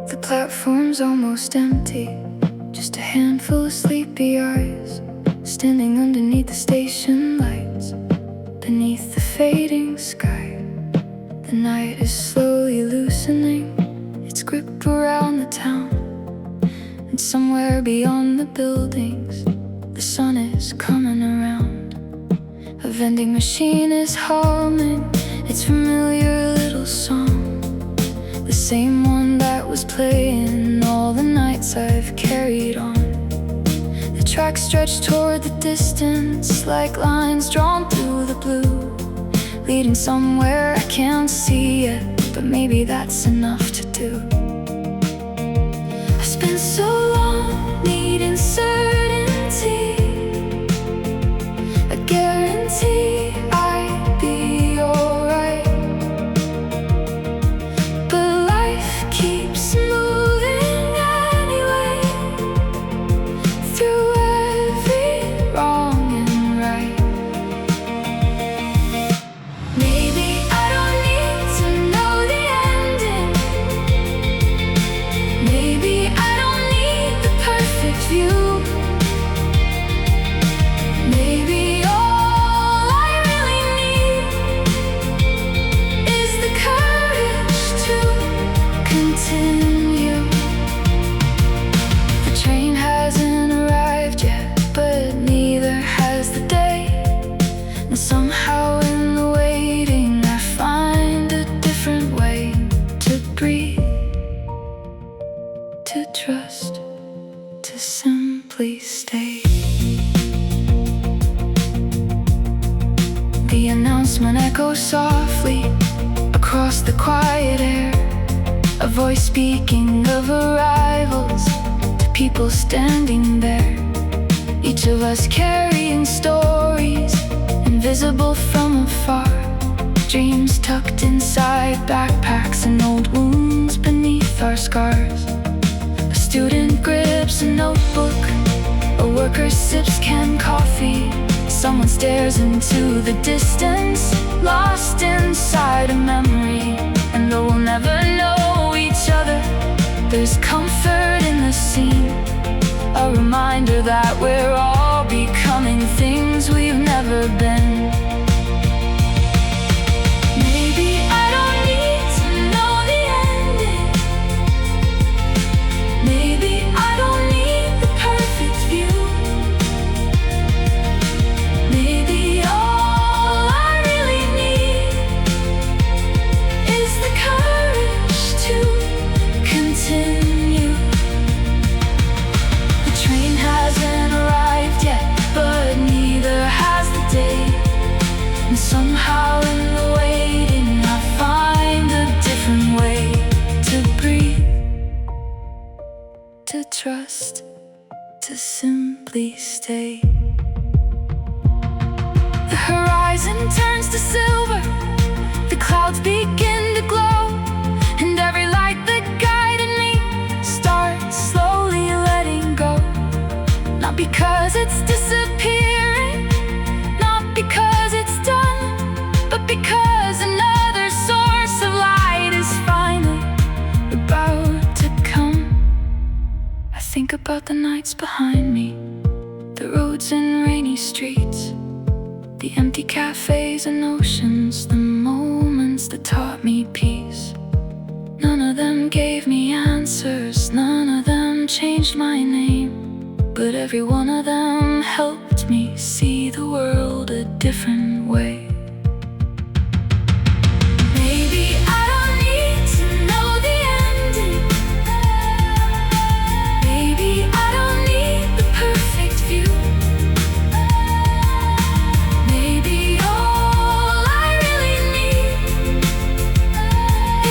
The platform's almost empty, just a handful of sleepy eyes standing underneath the station lights, beneath the fading sky. The night is slowly loosening its grip around the town, and somewhere beyond the buildings, the sun is coming around. A vending machine is humming its familiar little song, the same one that was playing all the nights I've carried on. The tracks stretch toward the distance like lines drawn through the blue, leading somewhere I can't see yet, but maybe that's enough to do. I spent so long needing certainty, a guarantee I'd be alright, but life keeps moving anyway, through every wrong and right. Maybe I don't need to know the ending, maybe I don't need the perfect view, maybe all I really need is the courage to continue. The train hasn't arrived yet, but neither has the day, and somehow in the waiting I find a different way to breathe, to trust, to simply stay. The announcement echoes softly across the quiet air, a voice speaking of arrivals to people standing there, each of us carrying stories invisible from afar, dreams tucked inside backpacks and old wounds beneath our scars. A student grips a notebook, a worker sips canned coffee, someone stares into the distance, lost inside a memory. And though we'll never know each other, there's comfort in the scene, a reminder that we're all becoming things we've never been. Maybe I don't need to know the ending, maybe I don't need the perfect view, maybe all I really need is the courage to continue. The train hasn't arrived yet, but neither has the day, and somehow in the waiting I find a different way to breathe, to trust, to simply stay. The horizon turns to silver, the clouds begin to glow, and every light that guided me starts slowly letting go. Not because it's disappearing, not because it's done, but because another source of light is finally about to come. I think about the nights behind me, the roads and rainy streets, the empty cafes and oceans, the moments that taught me peace. None of them gave me answers, none of them changed my name, but every one of them helped me see the world a different way. Maybe I don't need to know the ending, maybe I don't need the perfect view, maybe all I really need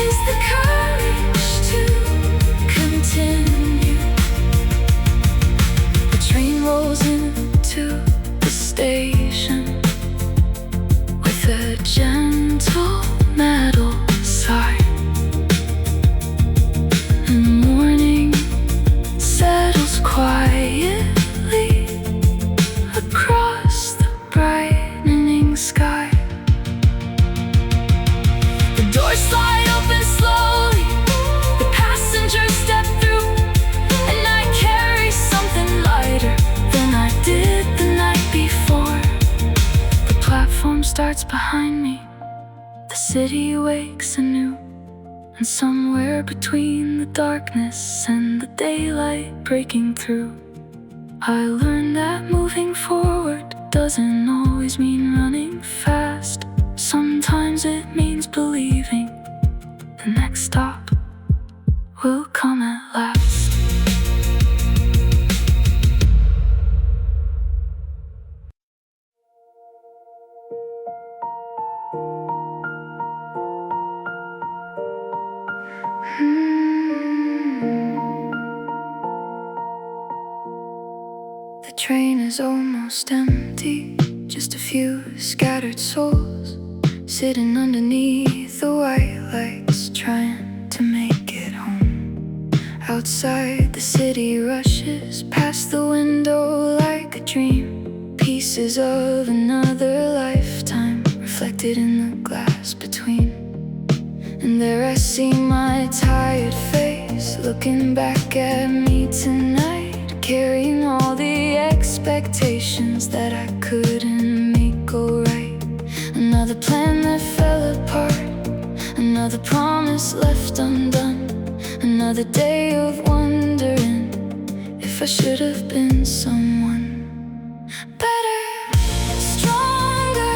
is the courage to continue. The train rolls into the station, starts behind me. The city wakes anew, and somewhere between the darkness and the daylight breaking through, I learned that moving forward doesn't always mean running fast. Sometimes it means believing the next stop will come at last. The train is almost empty, just a few scattered souls sitting underneath the white lights, trying to make it home. Outside, the city rushes past the window like a dream, pieces of another lifetime reflected in the glass between. And there I see my tired face looking back at me tonight, carrying all the expectations that I couldn't make go right. Another plan that fell apart, another promise left undone, another day of wondering if I should have been someone better, stronger,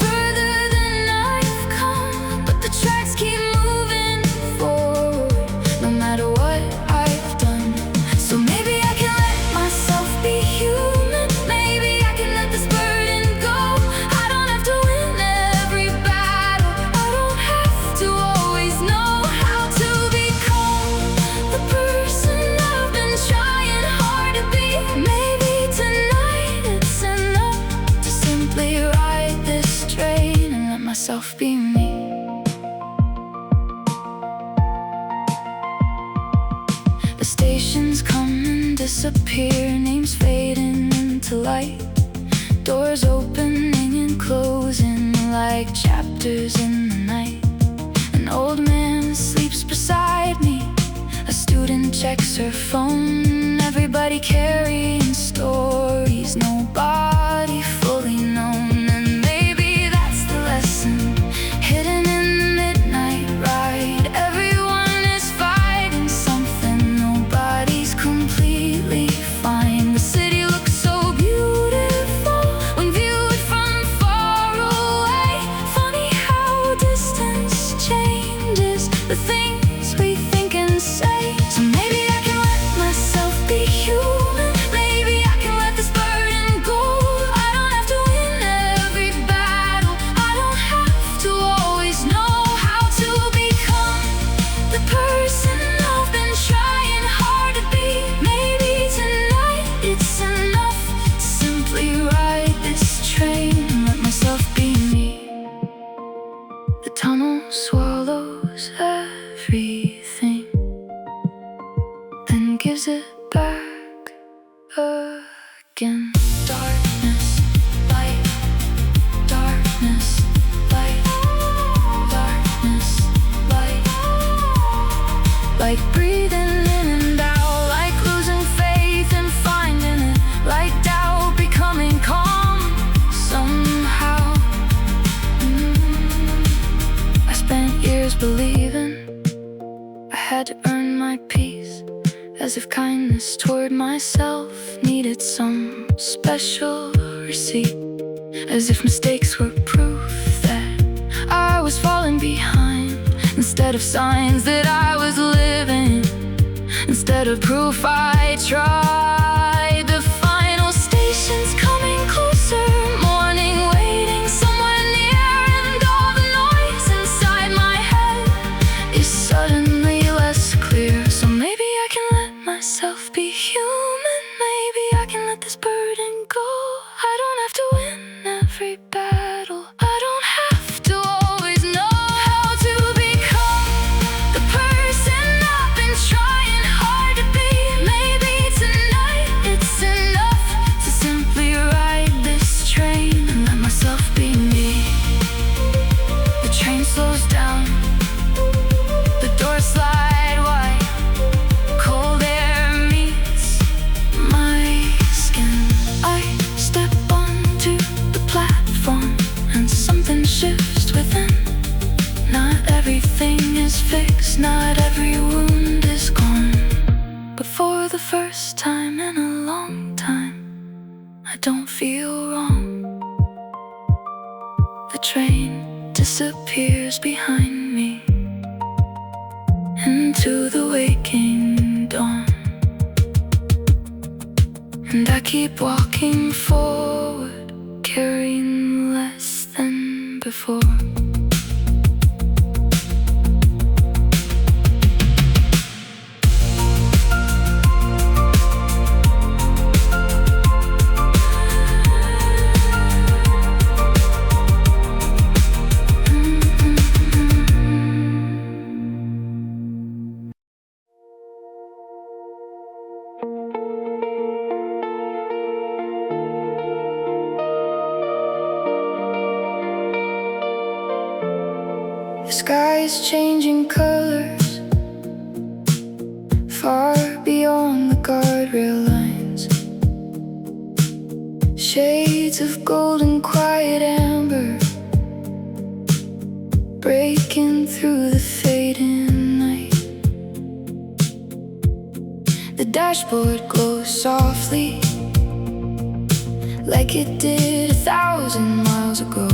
further than I've come. But the tracks keep moving forward, no matter what I've done. So maybe I can let myself be human. Maybe I can let this burden go. I don't have to win every battle. I don't have to always know how to become the person I've been trying hard to be. Maybe tonight it's enough to simply ride this train and let myself be me. The stations come and disappear, names fading into light, doors opening and closing like chapters in the night. An old man sleeps beside me, a student checks her phone. Everybody carrying stories, nobody fully known. And maybe that's the lesson hidden in the midnight ride. Everyone is fighting something, nobody's completely fine. The city looks so beautiful when viewed from far away. Funny how distance changes the things we think and say. So maybe I can let myself be human. Maybe I can let this burden go. I don't have to win every battle. I don't have to always know how to become the person I've been trying hard to be. Maybe tonight it's enough to simply ride this train and let myself be me. The tunnel swallows everything, then gives it back again. Darkness, light, darkness, light, darkness, light. Like breathing in and out, like losing faith and finding it, like doubt becoming calm somehow. I spent years believing I had to earn my peace, as if kindness toward myself needed some special receipt, as if mistakes were proof that I was falling behind, instead of signs that I was living, instead of proof I tried. The final station's coming closer, morning waiting somewhere near, and all the noise inside my head is suddenly less clear. So maybe I can let myself be human. Maybe I can let this burden go. I don't have to win every battle. I don't have to always know how to become the person I've been trying hard to be. Maybe tonight don't feel wrong. The train disappears behind me into the waking dawn, and I keep walking forward, carrying less than before. The sky is changing colors, far beyond the guardrail lines. Shades of golden, quiet amber, breaking through the fading night. The dashboard glows softly, like it did 1,000 miles ago.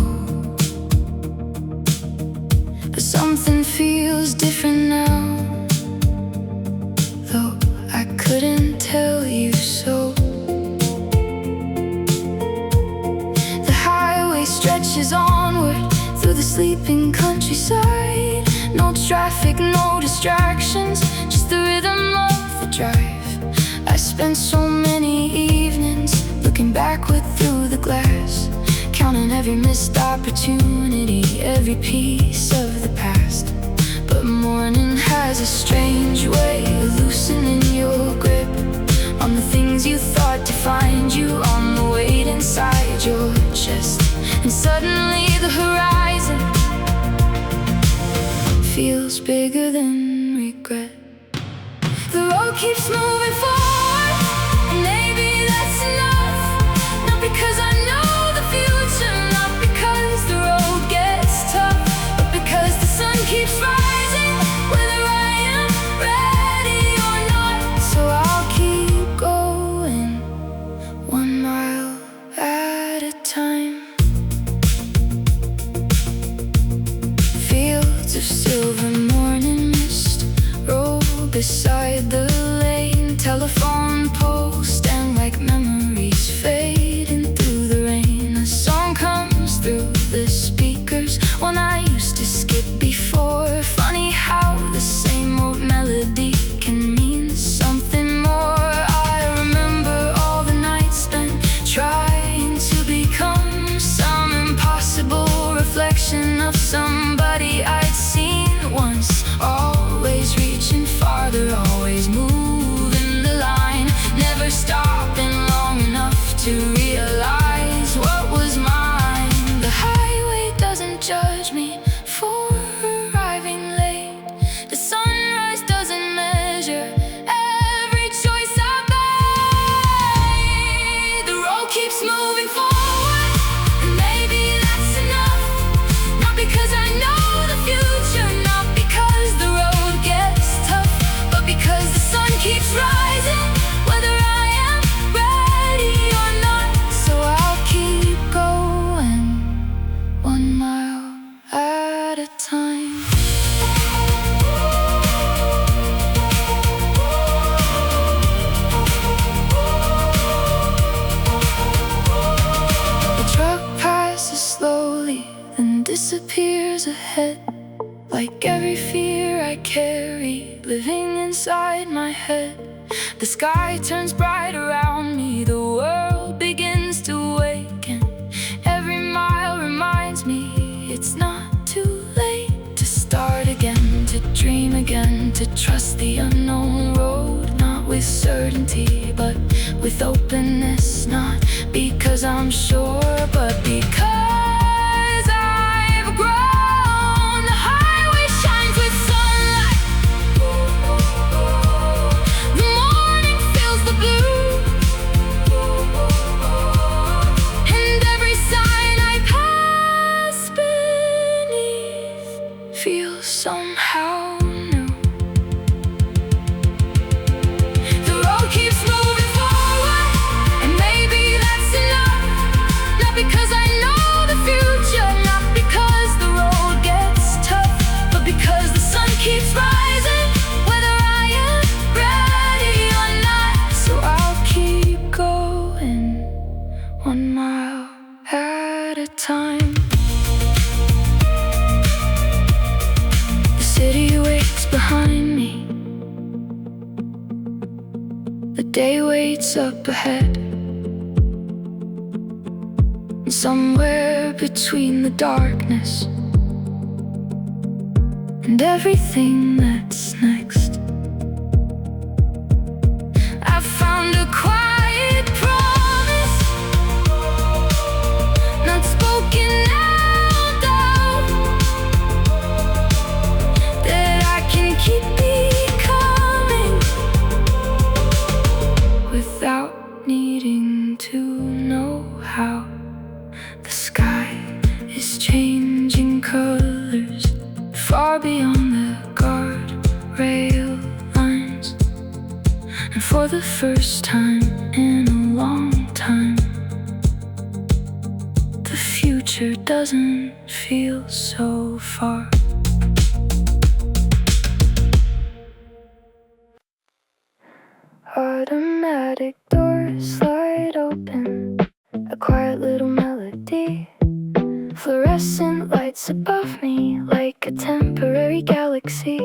But something feels different now, though I couldn't tell you so. The highway stretches onward through the sleeping countryside. No traffic, no distractions, just the rhythm of the drive. I spent so many evenings looking backward through the glass, counting every missed opportunity, every piece of the past. But morning has a strange way of loosening your grip on the things you thought defined you, on the weight inside your chest. And suddenly the horizon feels bigger than regret. The road keeps moving forward, and maybe that's enough. Not because I know the future, not because the road gets tough, but because the sun keeps rising, whether I am ready or not. So I'll keep going, 1 mile at a time. Fields of silver morning mist roll beside the lane. Telephone poles stand like memories fading through the rain. A song comes through the speakers, one I used to skip before. Funny how the same old melody can mean something more. I remember all the nights spent trying to become some impossible reflection of somebody I'd seen once. Always reaching farther, always moving the line, never stopping long enough to realize what was mine. The highway doesn't judge me for arriving late. The sunrise doesn't measure every choice I made. The road keeps moving forward, and maybe that's enough. Not because I know the future, not because the road gets tough, but because the sun keeps rising, whether I am ready or not. So I'll keep going, 1 mile at a time. The truck passes slowly, then disappears ahead, like every fear I carry living inside my head. The sky turns bright around me, the world begins to awaken. Every mile reminds me it's not too late to start again, to dream again, to trust the unknown road. Not with certainty, but with openness. Not because I'm sure, but because I've grown. The highway shines with sunlight, the morning fills the blue, and every sign I pass beneath feels somehow new. The road keeps moving forward, and maybe that's enough. The day waits up ahead, and somewhere between the darkness and everything that's next, I found a quiet promise, not spoken out loud, that I can keep becoming without needing to know how. The sky is changing colors far beyond the guardrail lines, and for the first time in a long time, the future doesn't feel so far. Automatic doors slide open, a quiet little melody, fluorescent lights above me like a temporary galaxy.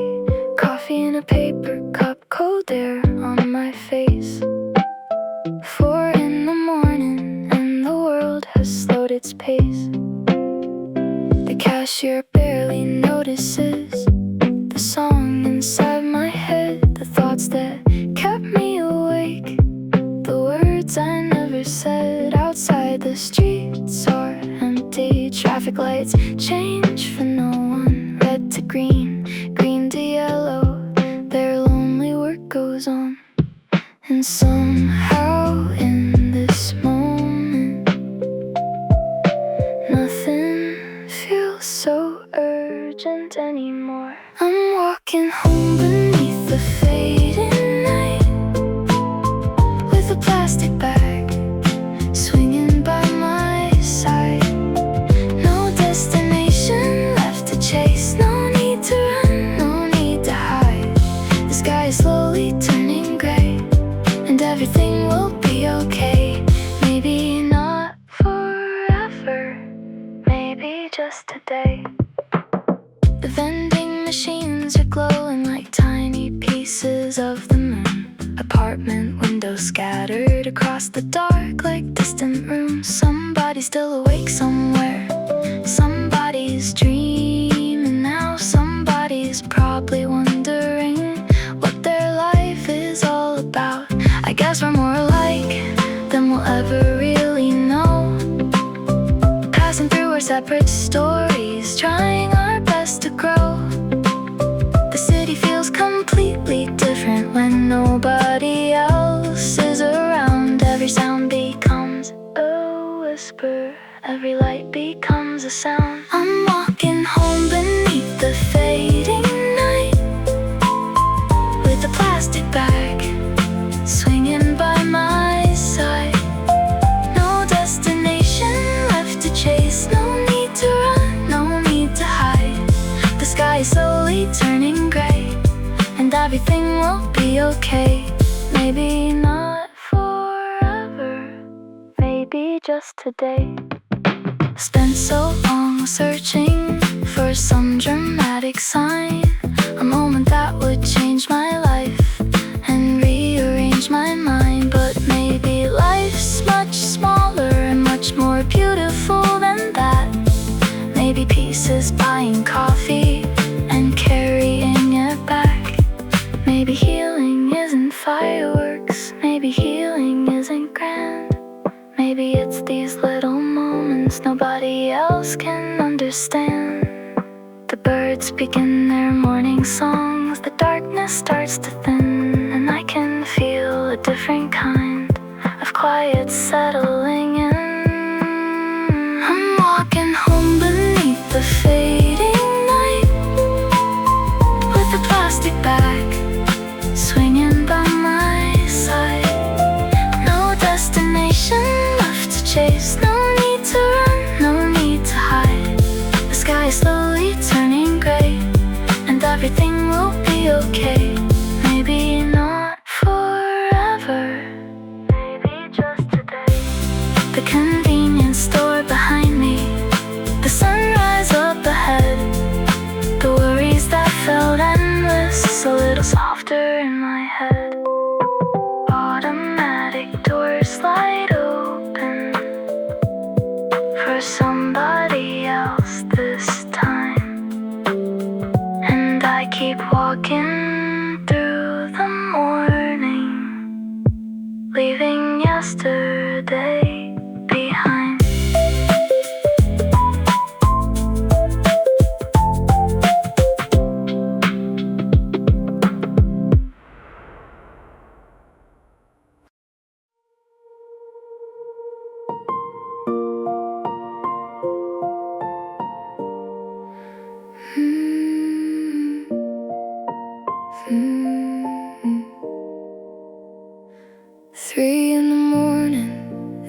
Coffee in a paper cup, cold air on my face. 4 in the morning and the world has slowed its pace. The cashier barely notices the song inside my head, the thoughts that kept me awake, the words I never said. Outside the streets are empty, traffic lights change for no one. Red to green, green to yellow, their lonely work goes on. And somehow in this moment, nothing feels so urgent anymore. I'm walking home beneath the fading night, with a plastic bag swinging by my side. No destination left to chase, no need to run, no need to hide. The sky is slowly turning gray, and everything will be okay. Maybe not forever, maybe just today. The vending machines are glowing like tiny pieces of the moon. Apartment windows scattered across the dark like distant rooms. Somebody's still awake somewhere, somebody's dreaming now. Somebody's probably wondering what their life is all about. I guess we're more alike than we'll ever really know, passing through our separate stories, trying our best to grow. The city feels completely different when nobody else is around. Every sound becomes a whisper, every light becomes a sound. I'm walking home beneath the fading night, with a plastic bag swinging by my side. No destination left to chase, no need to run, no need to hide. The sky is slowly turning gray, and everything will be okay. Maybe not forever, maybe just today. Spent so long searching for some dramatic sign, a moment that would change my life and rearrange my mind. But maybe life's much smaller and much more beautiful than that. Maybe peace is buying coffee and carrying it back. Maybe healing isn't fireworks, maybe healing isn't grand. Maybe it's these little moments nobody else can understand. The birds begin their morning songs, the darkness starts to thin, and I can feel a different kind of quiet settling in. I'm walking home beneath the fading night, with a plastic bag swinging by my side. No destination left to chase, no need to run, no need to hide. The sky is slowly turning gray, and everything will be okay. Maybe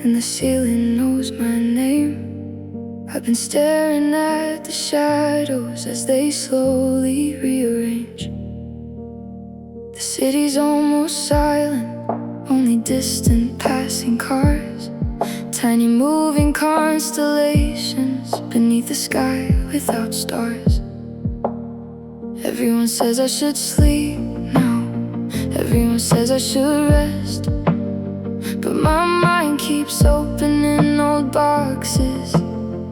and the ceiling knows my name. I've been staring at the shadows as they slowly rearrange. The city's almost silent, only distant passing cars, tiny moving constellations beneath the sky without stars. Everyone says I should sleep now, everyone says I should rest, but my mind keeps opening old boxes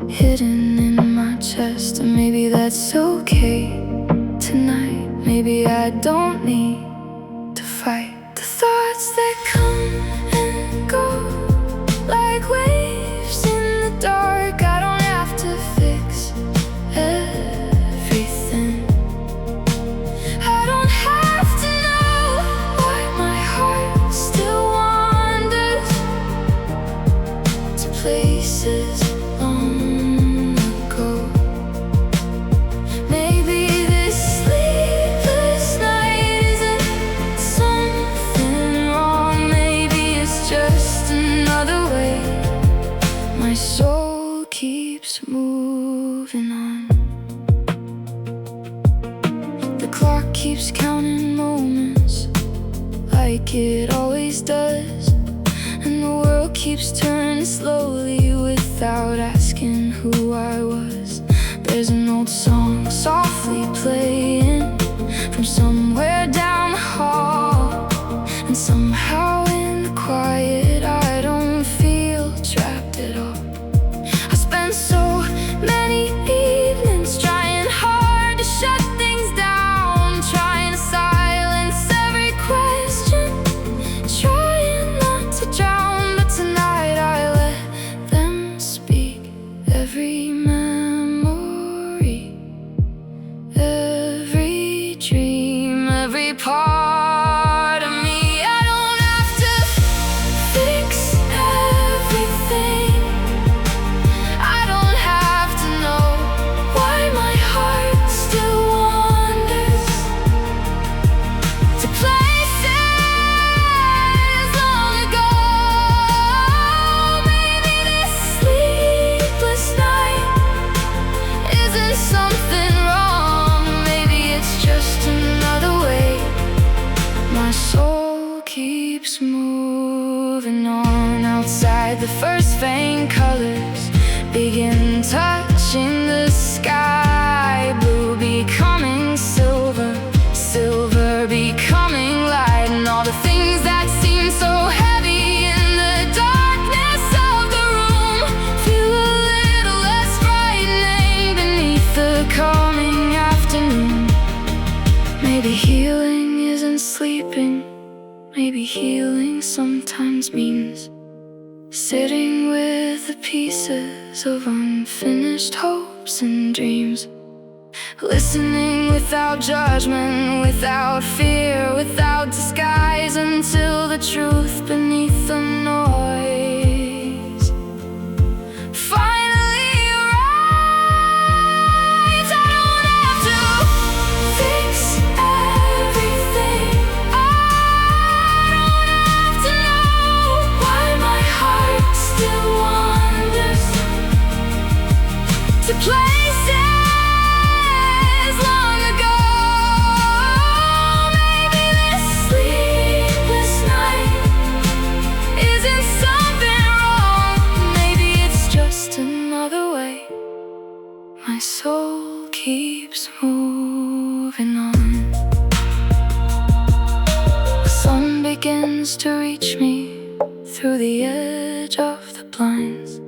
hidden in my chest. And maybe that's okay tonight, maybe I don't need to fight the thoughts that come and go like waves in the dark. I don't have to fix everything. I don't have to know why my heart still wanders to places long ago. Maybe this sleepless night isn't something wrong. Maybe it's just another way my soul keeps moving on. The clock keeps counting moments like it always does, and the world keeps turning slowly without asking who I was. There's an old song softly playing from somewhere down the hall, and somehow in the quiet I don't feel trapped at all. I spent so many evenings trying hard to shut things down, trying to silence every question, trying not to drown. But tonight I let them speak. Every memory, every dream, every part of me. I don't have to fix everything. I don't have to know why my heart still wanders to places long ago. Maybe this sleepless night isn't something wrong. Maybe it's just another way my soul keeps moving on. Outside, the first faint colors begin touching the sky. Blue becoming silver, silver becoming light, and all the things that seem so heavy in the darkness of the room feel a little less frightening beneath the coming afternoon. Maybe healing isn't sleeping, maybe healing sometimes means sitting with the pieces of unfinished hopes and dreams, listening without judgment, without fear, without disguise, until the truth beneath the noise finally arrives. I don't have to fix everything. I don't have to know why my heart still wanders to places long ago. Maybe this sleepless night isn't something wrong. Maybe it's just another way my soul keeps moving on. The sun begins to reach me through the edge of the blinds,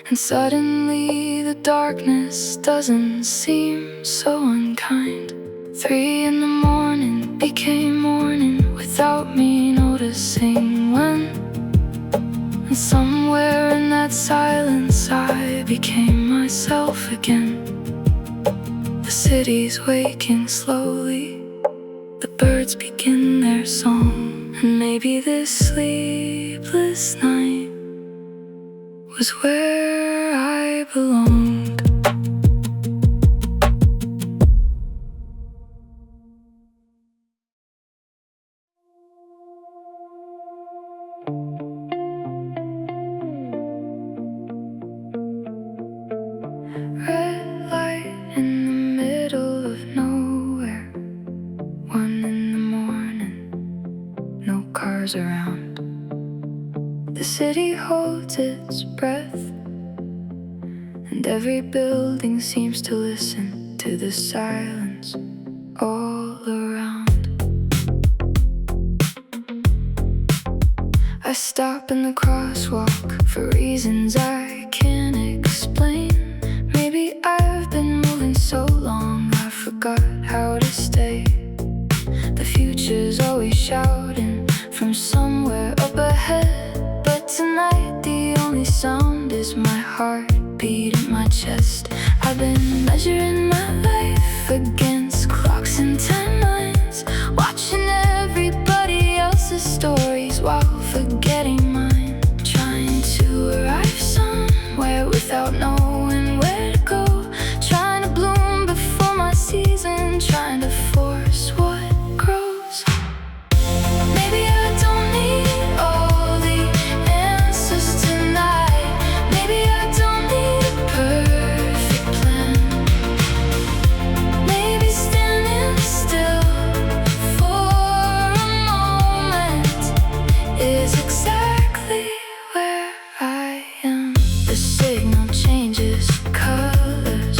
and suddenly the darkness doesn't seem so unkind. 3 in the morning became morning without me noticing when, and somewhere in that silence I became myself again. The city's waking slowly, the birds begin their song, and maybe this sleepless night was where I belonged. cars around. The city holds its breath, and every building seems to listen to the silence all around. I stop in the crosswalk for reasons I can't explain. Maybe I've been moving so long I forgot how to stay. The future's always shouting from somewhere up ahead, but tonight the only sound is my heartbeat in my chest. I've been measuring my life against clocks and timelines, watching everybody else's stories while forgetting mine. Trying to arrive somewhere without knowing where to go. Trying to bloom before my season, trying to force what grows. Maybe I don't need all the answers tonight. Maybe I don't need a perfect plan. Maybe standing still for a moment is exactly where I am. The signal changes colors,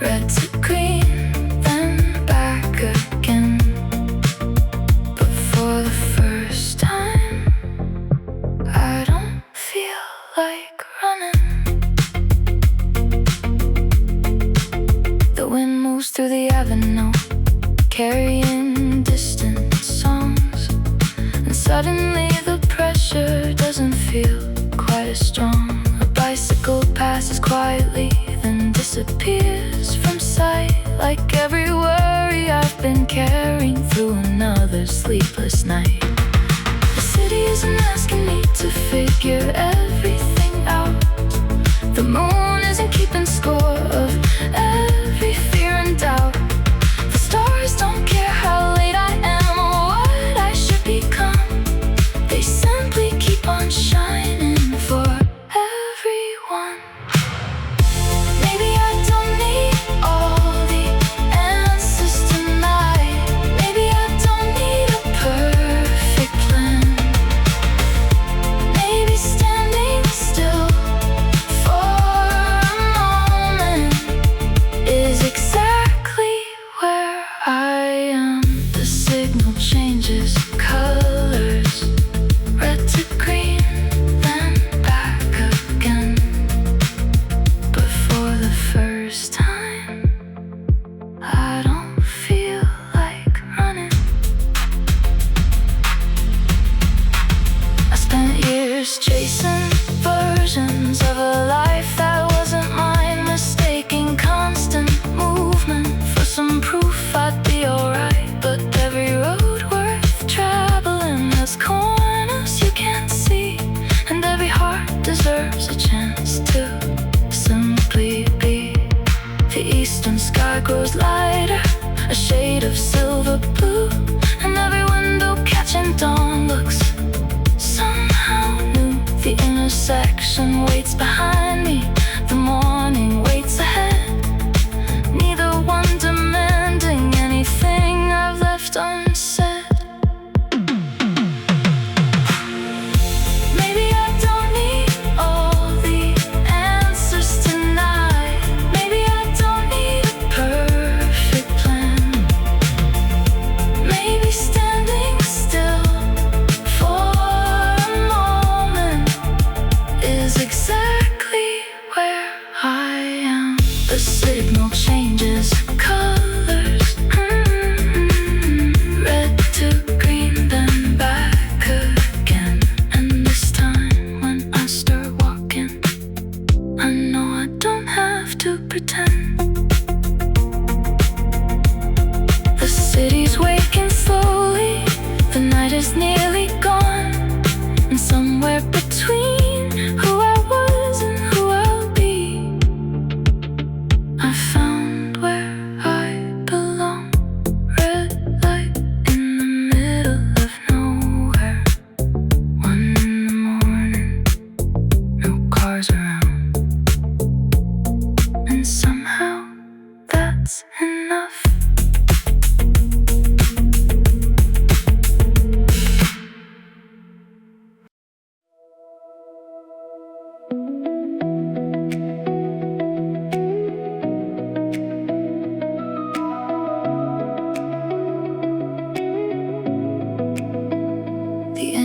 red to green, then back again. But for the first time, I don't feel like running. The wind moves through the avenue, carrying distant songs, and suddenly the pressure doesn't feel quite as strong. A bicycle passes quietly, then disappears from sight, like every worry I've been carrying through another sleepless night. The city isn't asking me to figure everything out. The moon isn't keeping score of every fear and doubt. The stars don't care how late I am or what I should become. They simply keep on shining for everyone. Maybe I don't need all the answers tonight. Maybe I don't need a perfect plan. Maybe standing still for a moment is exactly where I am. The signal changes colors, red to green, then back again. But for the first time, I don't feel like running. I spent years chasing versions of a life that wasn't mine, mistaking constant movement for some proof I'd be alright. But every road worth traveling has corners you can't see, and every heart deserves a chance to simply be. The eastern sky grows lighter, a shade of silver blue, and every window catching dawn looks somehow new. The intersection waits behind me, the morning waits ahead, neither one demanding anything I've left unsaid. Maybe I don't need all the answers tonight. Maybe I don't need a perfect plan. Maybe standing still for a moment is exactly where I am. The signal changes colors, red to green, then back again. And this time when I start walking, I know I don't have to pretend. The city's waking slowly, the night is nearly gone, and somewhere between who I was and who I'll be, I found where I belong. Red light in the middle of nowhere, 1 in the morning, no cars around, and somehow that's enough.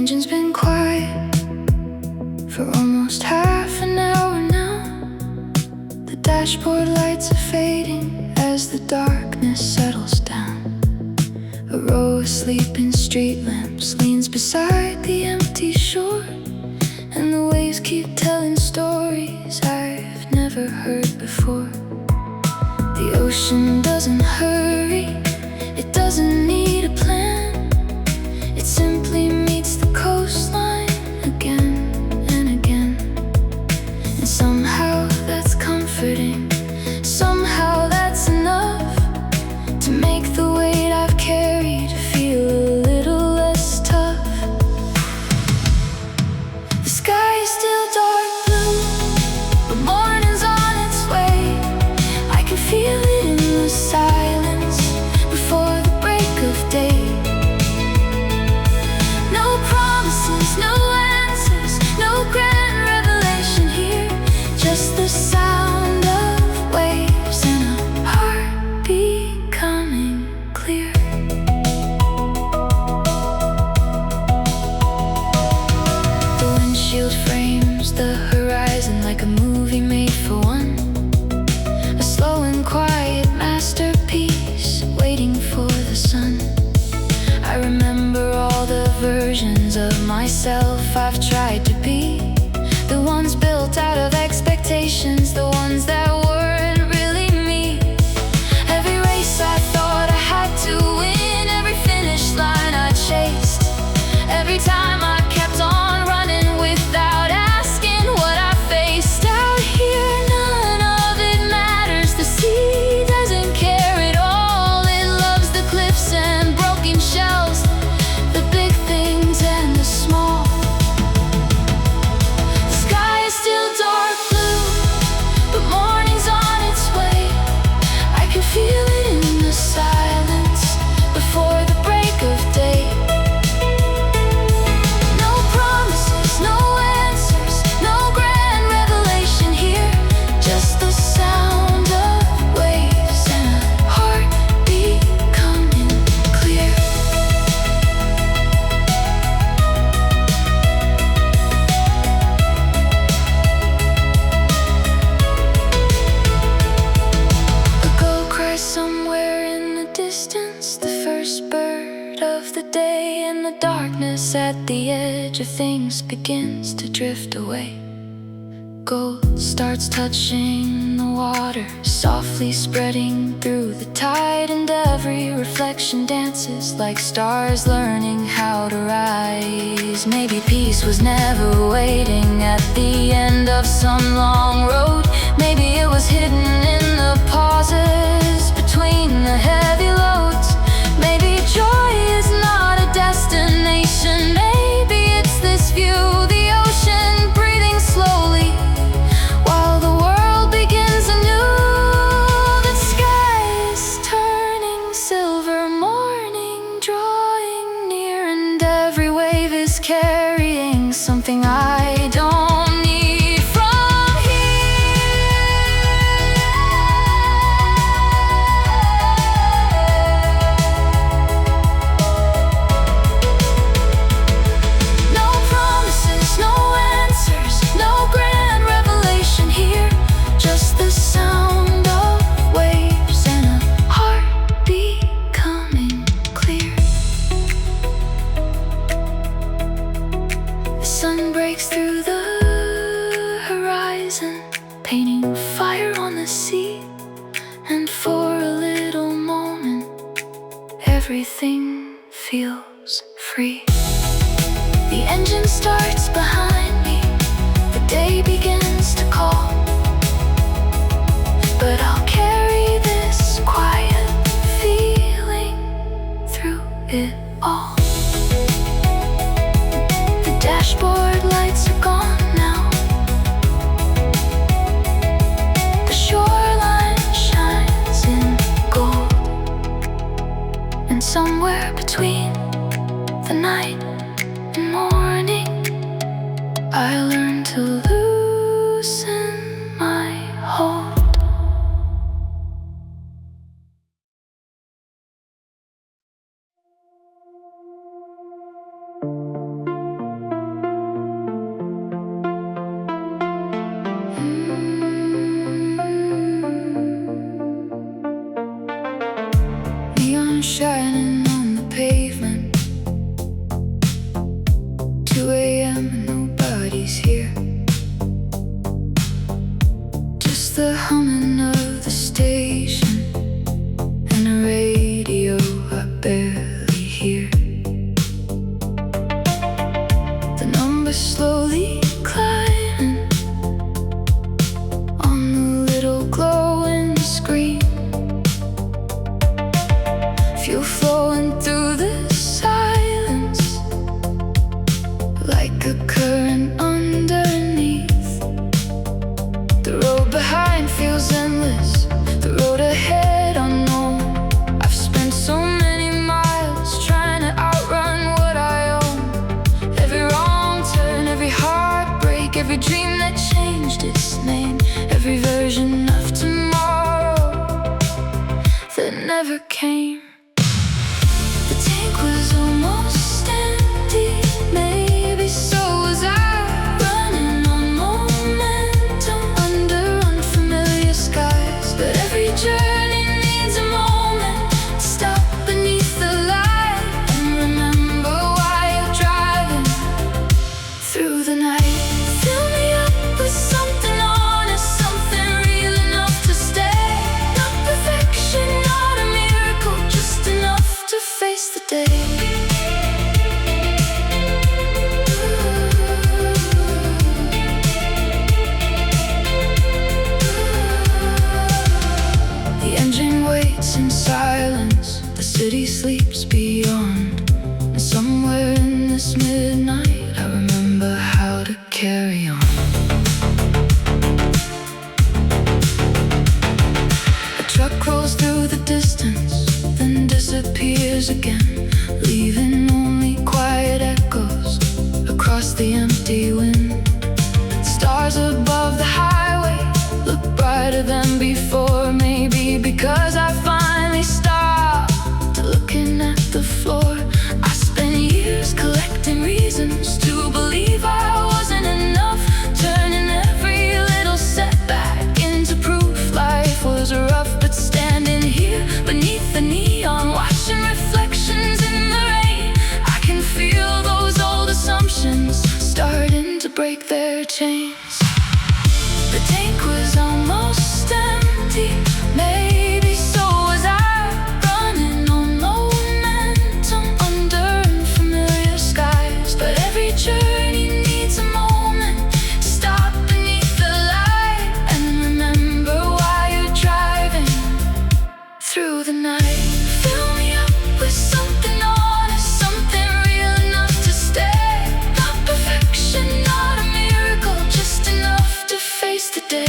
engine's been quiet for almost half an hour now. The dashboard lights are fading as the darkness settles down. A row of sleeping street lamps leans beside the empty shore, and the waves keep telling stories I've never heard before. The ocean doesn't hurry, it doesn't need a plan. It simply meets the coastline again and again. And somehow that's comforting, somehow that's enough to make the weight I've carried feel a little less tough. The sky is still dark blue, but morning's on its way. I can feel it in the silence before the break of day. No promises, no answers, no grand revelation here. Just the sound of waves and a heartbeat coming clear. The windshield frames the horizon like a movie made for one. A slow and quiet masterpiece waiting for the sun. I remember all the versions of myself I've tried to be. The ones built out of expectations, the ones that weren't really me. Every race I thought I had to win, every finish line I chased. Every time I kept on running without asking what I faced. Out here none of it matters, the sea doesn't care at all. It loves the cliffs and broken shells, the big things and the small. The sky is still dark blue, but morning's on its way. I can feel it in the silence before the break of day. No promises, no answers, no grand revelation here. Just the sound of waves and a heartbeat coming clear. A gull cries somewhere in the distance, the first bird of the day, and the darkness at the edge of things begins to drift away. Gold starts touching the water, softly spreading through the tide, and every reflection dances like stars learning how to rise. Maybe peace was never waiting at the end of some long road. Maybe it was hidden in the pauses between the heavy loads. Maybe joy is not a destination, maybe it's this view, the ocean breathing slowly while the world begins anew. The sky is turning silver, morning drawing near, and every wave is carrying something I don't need from here. No promises, no answers, no grand revelation here. Just the sound of waves and a heartbeat coming clear. The sun breaks through the horizon, painting fire on the sea, and for a little moment everything feels free. The engine starts behind me, the day begins to call, but I'll carry this quiet feeling through it all. The dashboard lights are gone now, the shoreline shines in gold, and somewhere between the night and morning I learn to loosen my hold. nobody's here. Just the humming of the station and a radio I barely hear. The numbers slowly climbing on the little glowing screen. Fuel flowing through the silence like a current underneath. The road behind feels endless, the road ahead unknown. I've spent so many miles trying to outrun what I own. Every wrong turn, every heartbreak, every dream that changed its name, every version of tomorrow that never came. The tank was almost empty, maybe so was I. Running on momentum under unfamiliar skies. But every journey needs a moment to stop beneath the light and remember why you're driving through the night. Fill me up with something honest, something real enough to stay. Not perfection, not a miracle, just enough to face the day. The engine waits in silence, the city sleeps beyond. And somewhere in this midnight, I remember how to carry on. A truck rolls through the distance, then disappears again, leaving only quiet echoes across the empty wind. Stars above the highway look brighter than before, maybe because I finally stopped looking at the floor. I spent years collecting reasons to believe I wasn't enough, turning every little setback into proof life was rough. But standing here beneath the neon, watching reflections in the rain, I can feel those old assumptions starting to break their chains. The tank was almost empty, maybe so was I. Running on momentum under unfamiliar skies. But every journey needs a moment to stop beneath the light and remember why you're driving through the night. Fill me up with something honest, something real enough to stay. Not perfection, not a miracle, just enough to face the day.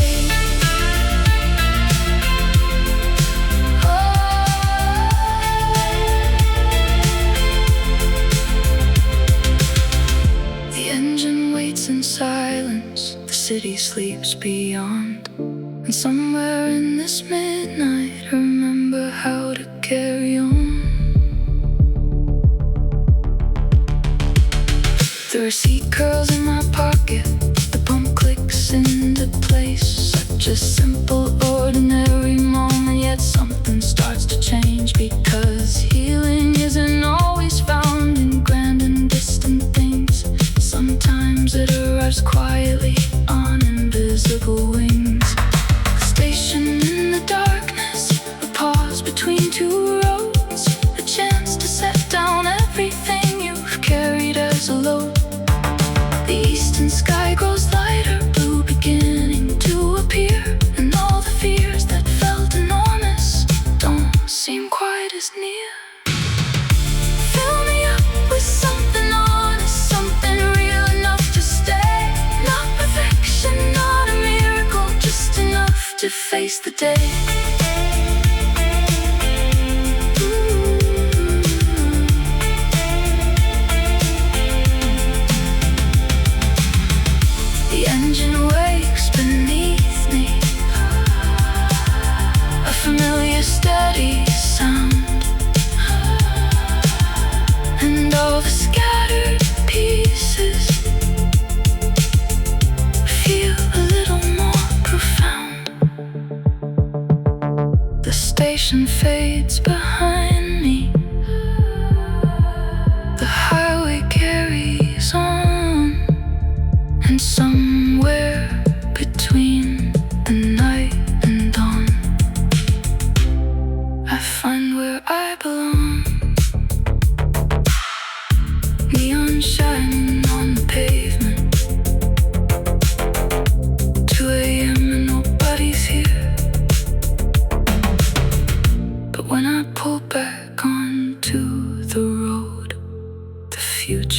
The engine waits in silence, the city sleeps beyond. And somewhere in this midnight, I remember how to carry on. The receipt curls in my pocket, the pump clicks into place. Such a simple, ordinary moment, yet something starts to change. Because healing isn't always found in grand and distant things. Sometimes it arrives quietly on invisible wings. A station in the darkness, a pause between two roads, a chance to set down everything you've carried as a load. The eastern sky grows lighter, blue beginning to appear, and all the fears that felt enormous don't seem quite as near. Fill me up with something honest, something real enough to stay. Not perfection, not a miracle,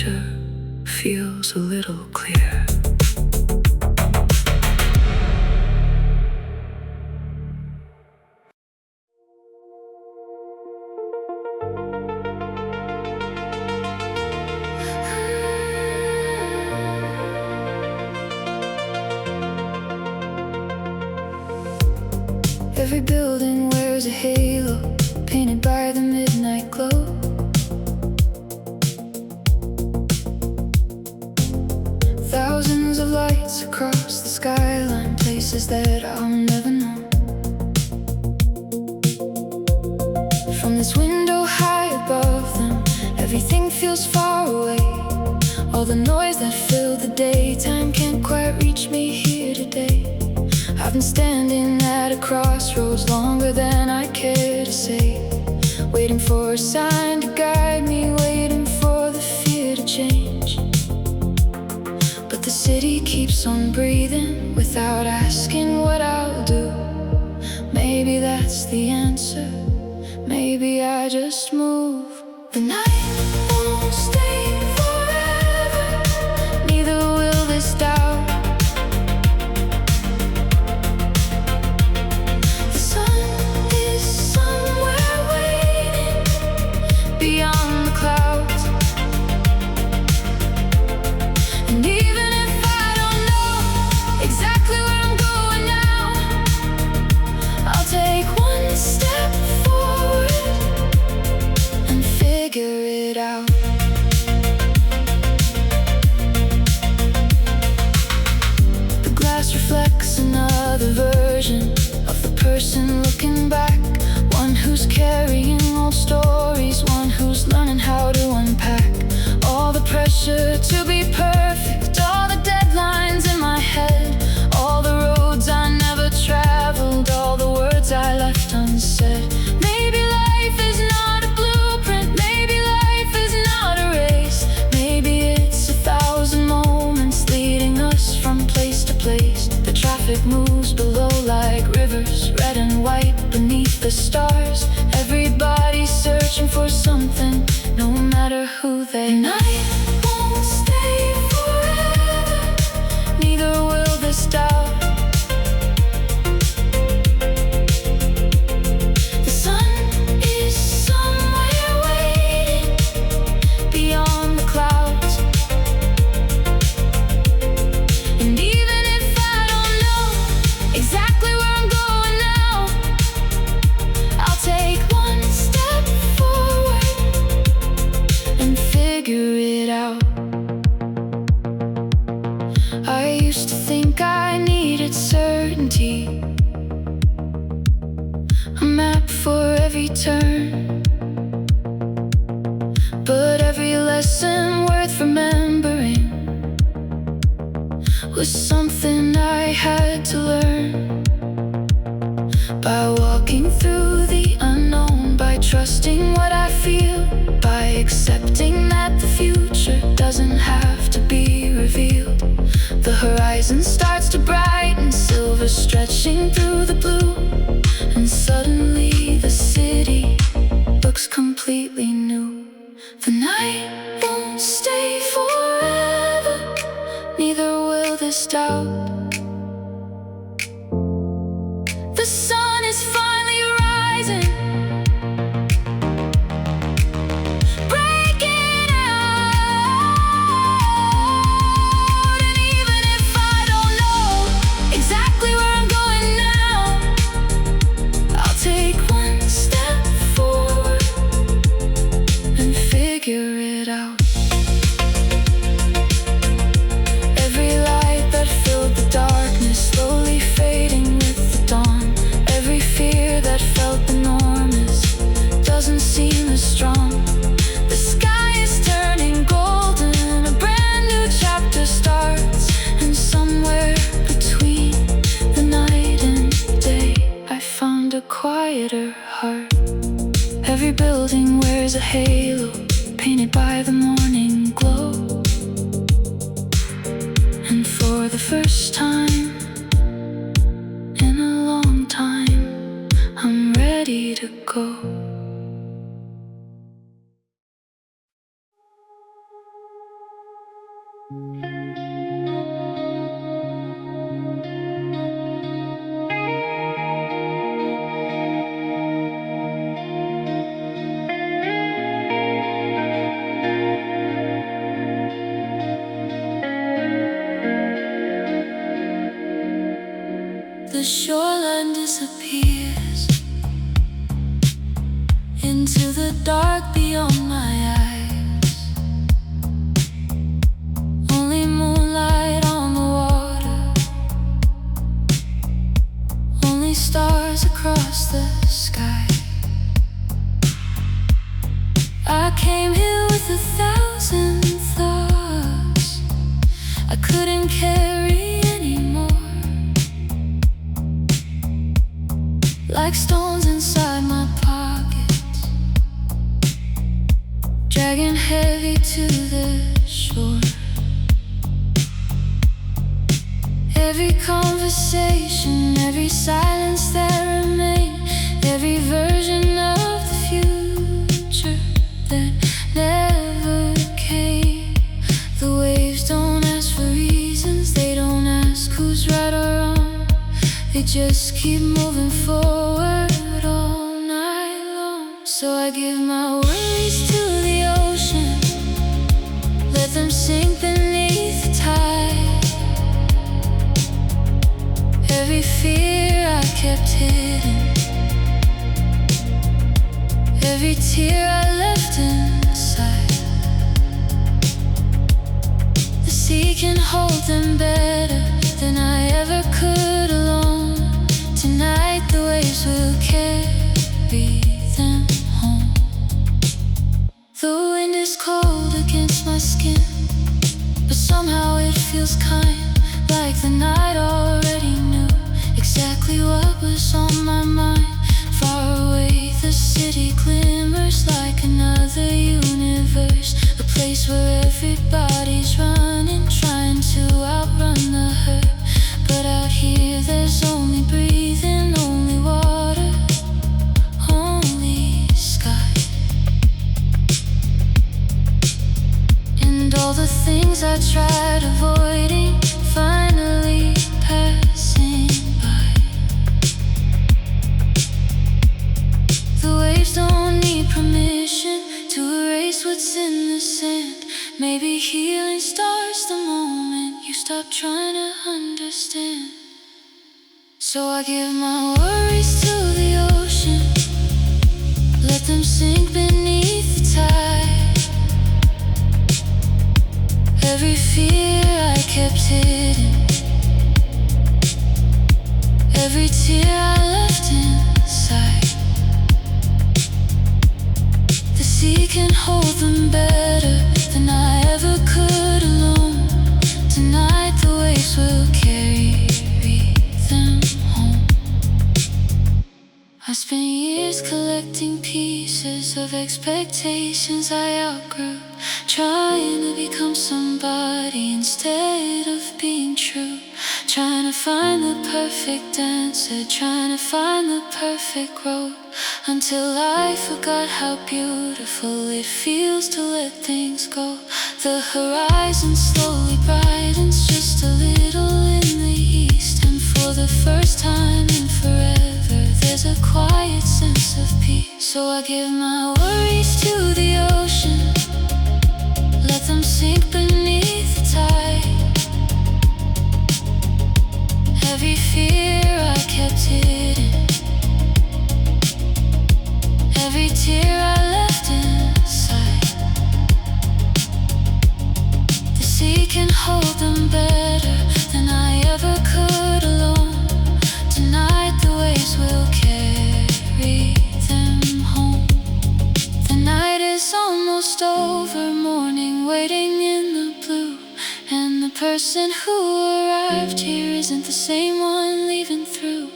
picture feels a little clearer. Every building wears a halo, painted by the midnight glow. Thousands of lights across the skyline, places that I'll never know. From this window high above them, everything feels far away. All the noise that filled the daytime can't quite reach me here today. I've been standing at a crossroads longer than I care to say, waiting for a sign to guide me, waiting for the fear to change. But the city keeps on breathing without asking what I'll do. Maybe that's the answer, maybe I just move. The night won't stay forever, neither will this doubt. Beyond the clouds, and even if I don't know exactly where I'm going now, I'll take one step forward and figure it out. The glass reflects another version of the person looking back, one who's carrying old stories, one who's learning how to unpack all the pressure to be perfect, all the deadlines in my head, all the roads I never traveled, all the words I left unsaid. Maybe life is not a blueprint, maybe life is not a race, maybe it's 1,000 moments leading us from place to place. The traffic moves below like rivers, red and white beneath the stars. Everybody's searching for something, no matter who they are. Night won't stay forever, neither will this doubt. The sun is somewhere waiting beyond the clouds, and even if I don't know exactly where I'm going now, I'll take one step forward and figure it out. I used to think I needed certainty, a map for every turn, but every lesson worth remembering was something I had to learn. By walking through the unknown, by trusting what I feel, by accepting that the future doesn't have to be revealed. The horizon starts to brighten, silver stretching through the blue, and suddenly the city looks completely new. The night won't stay forever, neither will this doubt. The sun is finally rising, breaking out, and even if I don't know exactly where I'm going now, I'll take one step forward and figure it out. Every light that filled the darkness slowly fading with the dawn. Every fear that felt enormous doesn't seem as strong. The sky is turning golden, a brand new chapter starts, and somewhere between the night and day, I found a quieter heart. Every building wears a halo, painted by the morning glow, and for the first time in a long time, I'm ready to go. The shoreline disappears into the dark beyond my eyes. Only moonlight on the water, only stars across the sky. I came here with 1,000 thoughts I couldn't carry anymore, like stones inside my pockets, dragging heavy to the shore. Every conversation, every silence that remained, every version of the future that never came. The waves don't ask for reasons, they don't ask who's right or wrong. They just keep moving forward all night long. So I give my worries to the ocean, let them sink beneath the tide. Every fear I kept hidden, every tear I left inside. The sea can hold them better than I ever could alone. Tonight the waves will carry them home. The wind is cold against my skin, but somehow it feels kind, like the night already knew exactly what was on my mind. Far away the city glimmers like another universe, a place where everybody's running, trying to outrun the hurt. But out here there's only breathing, only water, only sky. And all the things I tried avoiding finally passing by. The waves don't need permission to erase what's in the sand. Maybe healing starts the moment you stop trying to understand. So I give my worries to the ocean, let them sink beneath the tide. Every fear I kept hidden, every tear I left inside. The sea can hold them better than I ever could alone. Tonight the waves will carry them home. I spent years collecting pieces of expectations I outgrew, trying to become somebody instead of being true. Trying to find the perfect answer, trying to find the perfect road, until I forgot how beautiful it feels to let things go. The horizon slowly brightens just a little in the east, and for the first time in forever there's a quiet sense of peace. So I give my worries to the ocean, let them sink beneath the tide. Every fear I kept hidden, every tear I left inside. The sea can hold them better than I ever could alone. Tonight the waves will carry them home. The night is almost over, morning waiting in the blue, and the person who arrived here isn't the same one leaving through.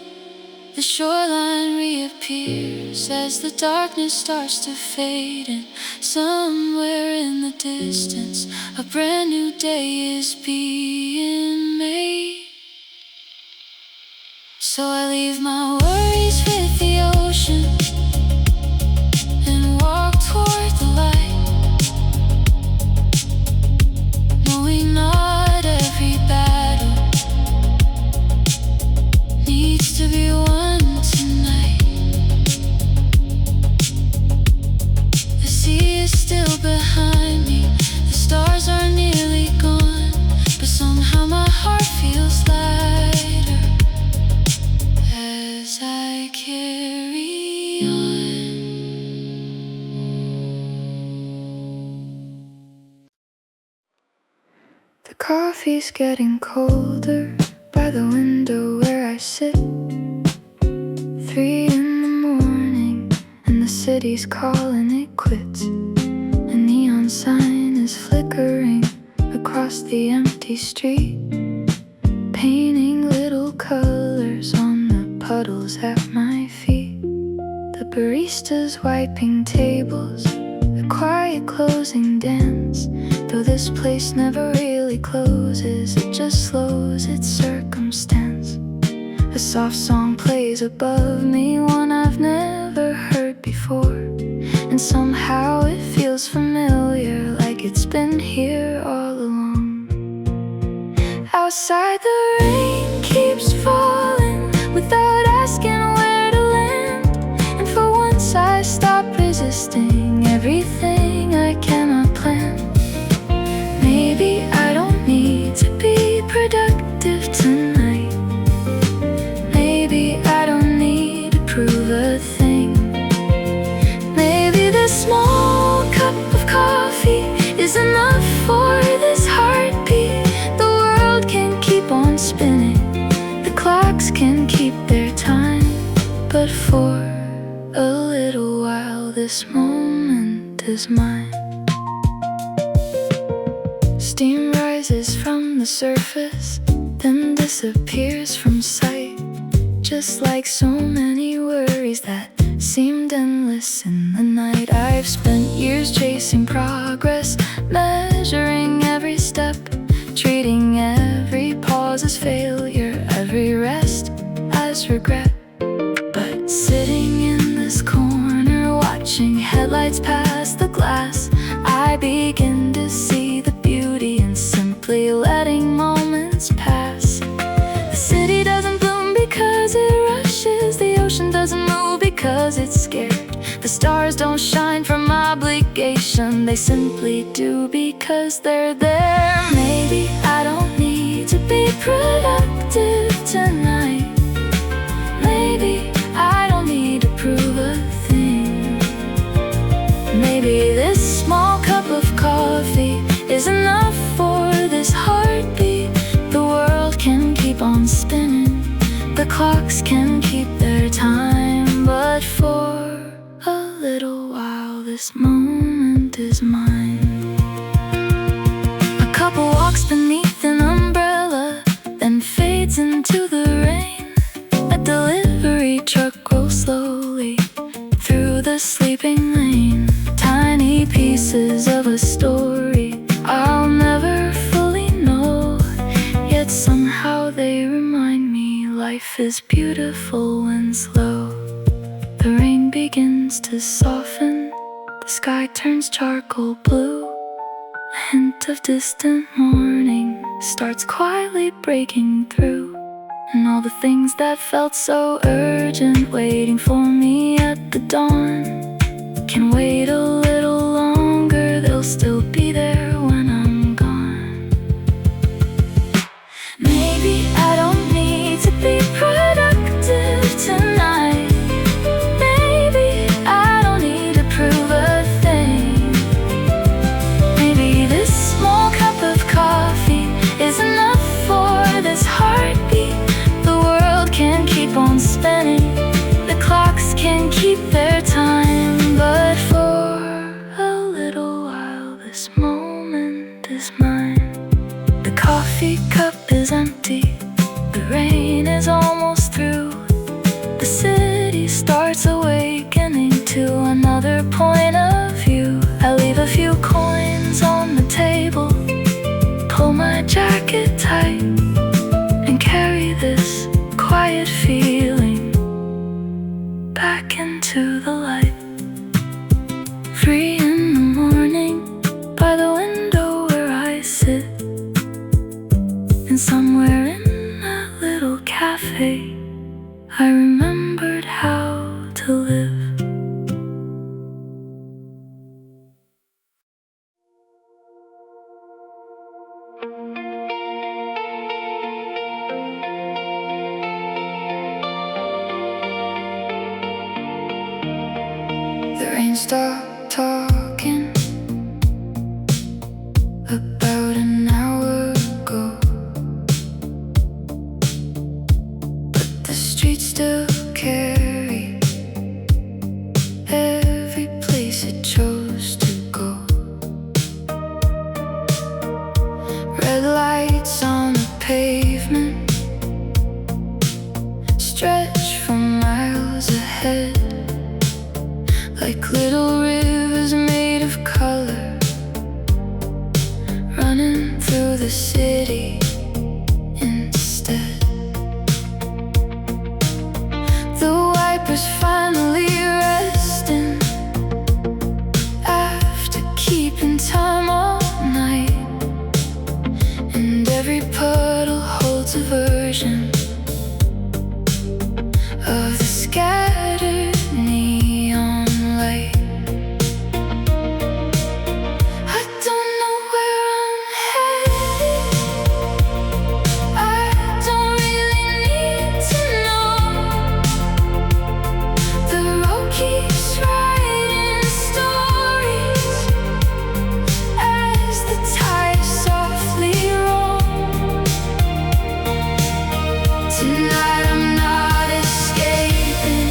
The shoreline reappears as the darkness starts to fade, and somewhere in the distance a brand new day is being made. So I leave my worries with the ocean and walk toward the light, knowing The coffee's getting colder by the window where I sit. 3 in the morning and the city's calling it quits. A neon sign is flickering across the empty street, painting little colors on the puddles at my feet. The barista's wiping tables, a quiet closing dance. Though this place never really closes, it just slows its circumstance. A soft song plays above me, one I've never heard before, and somehow it feels familiar, like it's been here all along. Outside the rain keeps falling without asking where to land, and for once I stop resisting everything I cannot plan. Maybe I don't need to be productive tonight. Maybe I don't need to prove a thing. Maybe this small cup of coffee is enough for this heartbeat. The world can keep on spinning, the clocks can keep their time, but for a little while this moment is mine. Steam rises from the surface, then disappears from sight, just like so many worries that seemed endless in the night. I've spent years chasing progress, measuring every step, treating every pause as failure, every rest as regret. But sitting in this corner, watching headlights pass the glass, I begin to see the beauty in simply letting moments pass. The city doesn't bloom because it rushes, the ocean doesn't move because it's scared. The stars don't shine from obligation, they simply do because they're there. Maybe I don't need to be productive tonight. Maybe I don't need to prove a thing. Maybe this small cup of coffee is enough for this heartbeat. The world can keep on spinning, the clocks can keep their time, but for a little while this moment is mine. A couple walks beneath an umbrella, then fades into the rain. A delivery truck rolls slowly through the sleeping lane. Tiny pieces of a story I'll never fully know, yet somehow they remind me life is beautiful when slow. The rain begins to soften, the sky turns charcoal blue. A hint of distant morning starts quietly breaking through, and all the things that felt so urgent, waiting for me at the dawn, can wait a little longer, they'll still be there when I'm gone. Maybe I don't need to be productive tonight. Maybe I don't need to prove a thing. Maybe this small cup of coffee is enough for this heartbeat. The world can keep on spinning, the clocks can keep their time, but for a little while this moment is mine. The coffee cup is empty, the rain is almost through. The city starts awakening to another point of view. I leave a few coins on the table, pull my jacket tight, and carry this quiet feeling back into the light. 3 in the morning by the window where I sit, and somewhere in that little cafe I remembered how to live. The rain stopped talking about an hour Red lights on the pavement stretch for miles ahead, like little rivers made of color, running through the city instead. The wipers finally resting after keeping time all night, and every puddle holds a version of the scattered neon light. I don't know where I'm headed, I don't really need to know. The road keeps writing stories as the tires softly roll. Tonight I'm not escaping,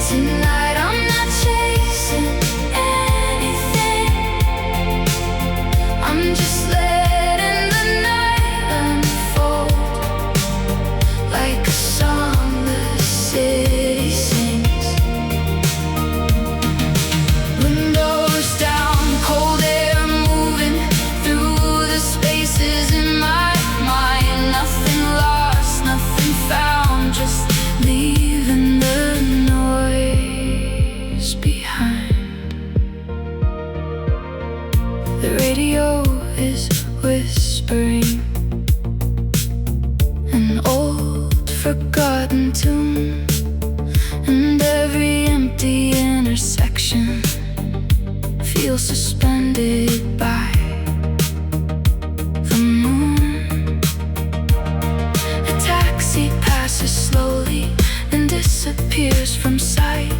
tonight I'm not chasing anything. I'm just letting the night unfold, like a song the city sings. Windows down, cold air moving through the spaces in my mind. Nothing lost, nothing found, just leaving the noise behind. The radio is whispering an old forgotten tune, and every empty intersection feels suspended by the moon. A taxi passes slowly and disappears from sight,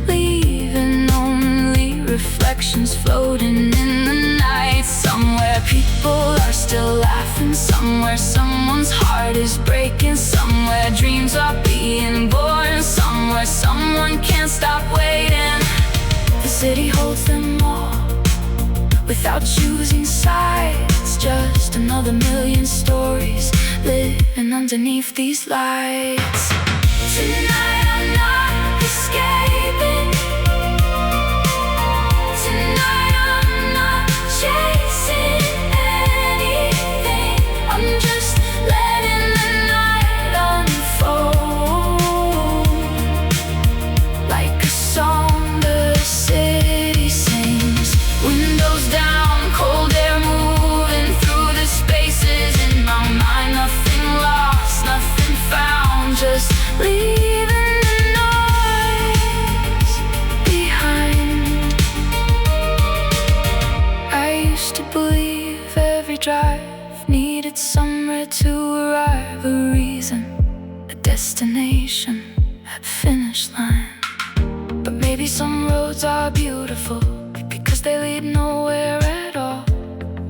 leaving only reflections floating in the night. Somewhere people are still laughing, somewhere someone's heart is breaking, somewhere dreams are being born, somewhere someone can't stop waiting. The city holds them all without choosing sides, just another million stories living underneath these lights. Tonight I'm not escaping, tonight I'm not chasing anything. I'm just letting the night unfold, like a song the city sings. Windows down, cold air moving through the spaces in my mind. Nothing lost, nothing found, just leaving the noise behind. I used to believe every drive needed somewhere to arrive, a reason, a destination, a finish line. But maybe some roads are beautiful because they lead nowhere at all.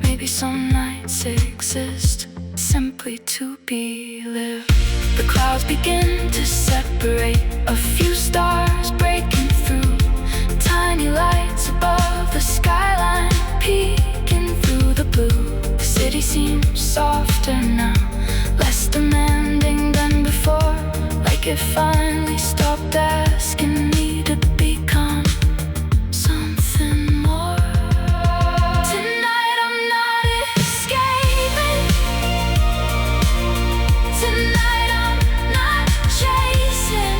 Maybe some nights exist simply to be lived. The clouds begin to separate, a few stars breaking through, tiny lights above the skyline peeking through the blue. The city seems softer now, less demanding than before, like it finally stopped asking me to become something more. Tonight I'm not escaping, tonight I'm not chasing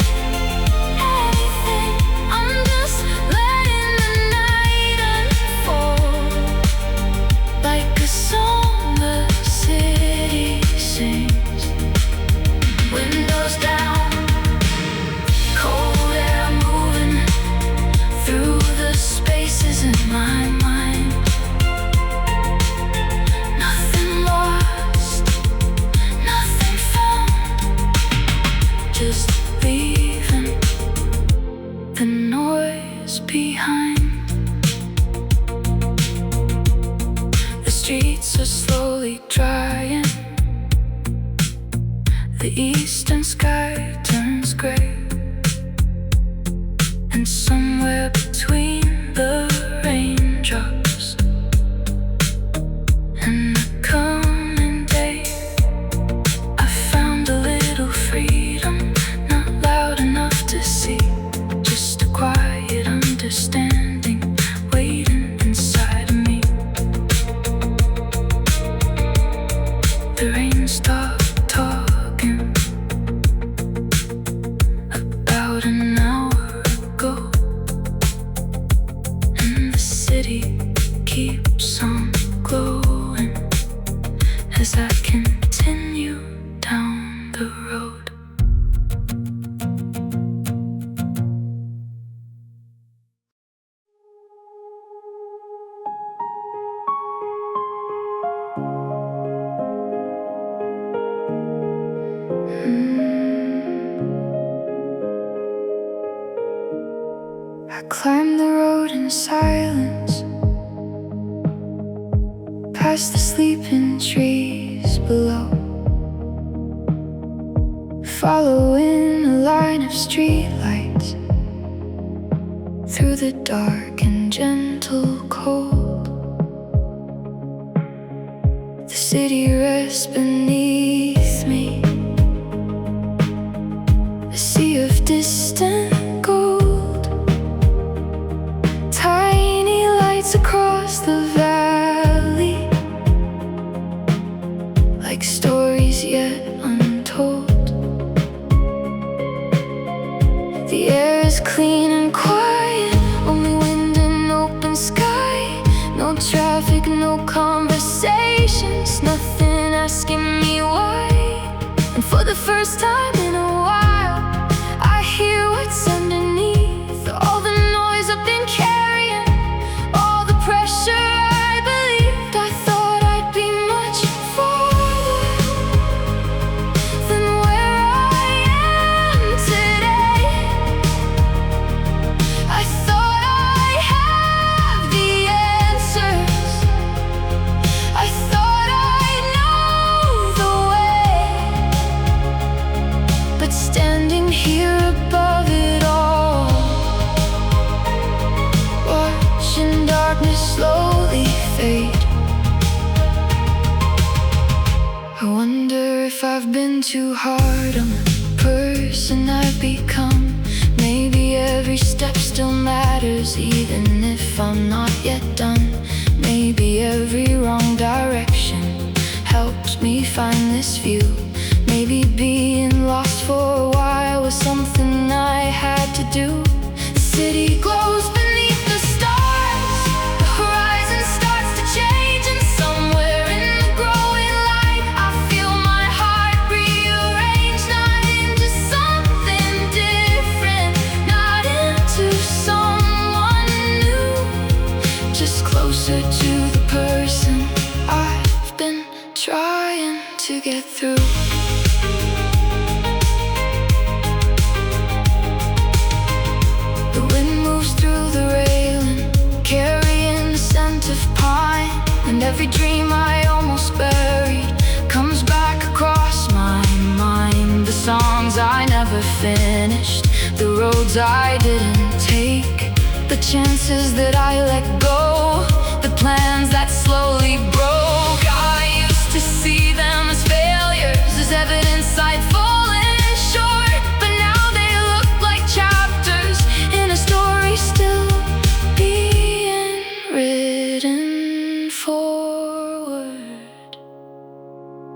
anything. I'm just letting the night unfold, like a song the city sings. Windows down, cold air moving through the spaces in my mind. Nothing lost, nothing found, just leaving the noise behind. The streets are slowly drying, the eastern sky turns gray, and somewhere between the raindrops and the stop talking. About an hour ago, and the city keeps on glowing as I continue down the road. I climbed the road in silence, past the sleeping trees below, following a line of streetlights through the dark and gentle cold. The city rests beneath me, a sea of distant gold, tiny lights across the valley, like stories yet untold. The air is clean and quiet, only wind and open sky. No traffic, no conversations, nothing asking me why. And for the first time in a while, I hear what's underneath all the noise I've been carrying, all the pressure I believed. I thought I'd be much farther than where I am today. I thought I had the answers, I thought I know the way. But standing here above it all, watching darkness slowly fade, I wonder if I've been too hard on the person I've become. Maybe every step still matters, even if I'm not yet done. Maybe every wrong direction helps me find this view. Maybe being lost for a while was something I had to do. The city glows beneath the stars, the horizon starts to change, and somewhere in the growing light I feel my heart rearrange, not into something different, not into someone new, just closer to the person I've been trying to get through. The wind moves through the railing, carrying the scent of pine, and every dream I almost buried comes back across my mind. The songs I never finished, the roads I didn't take, the chances that I let go, the plans that slowly broke. I used to see them as failures, as evidence I'd fallen short, but now they look like chapters in a story still being written forward.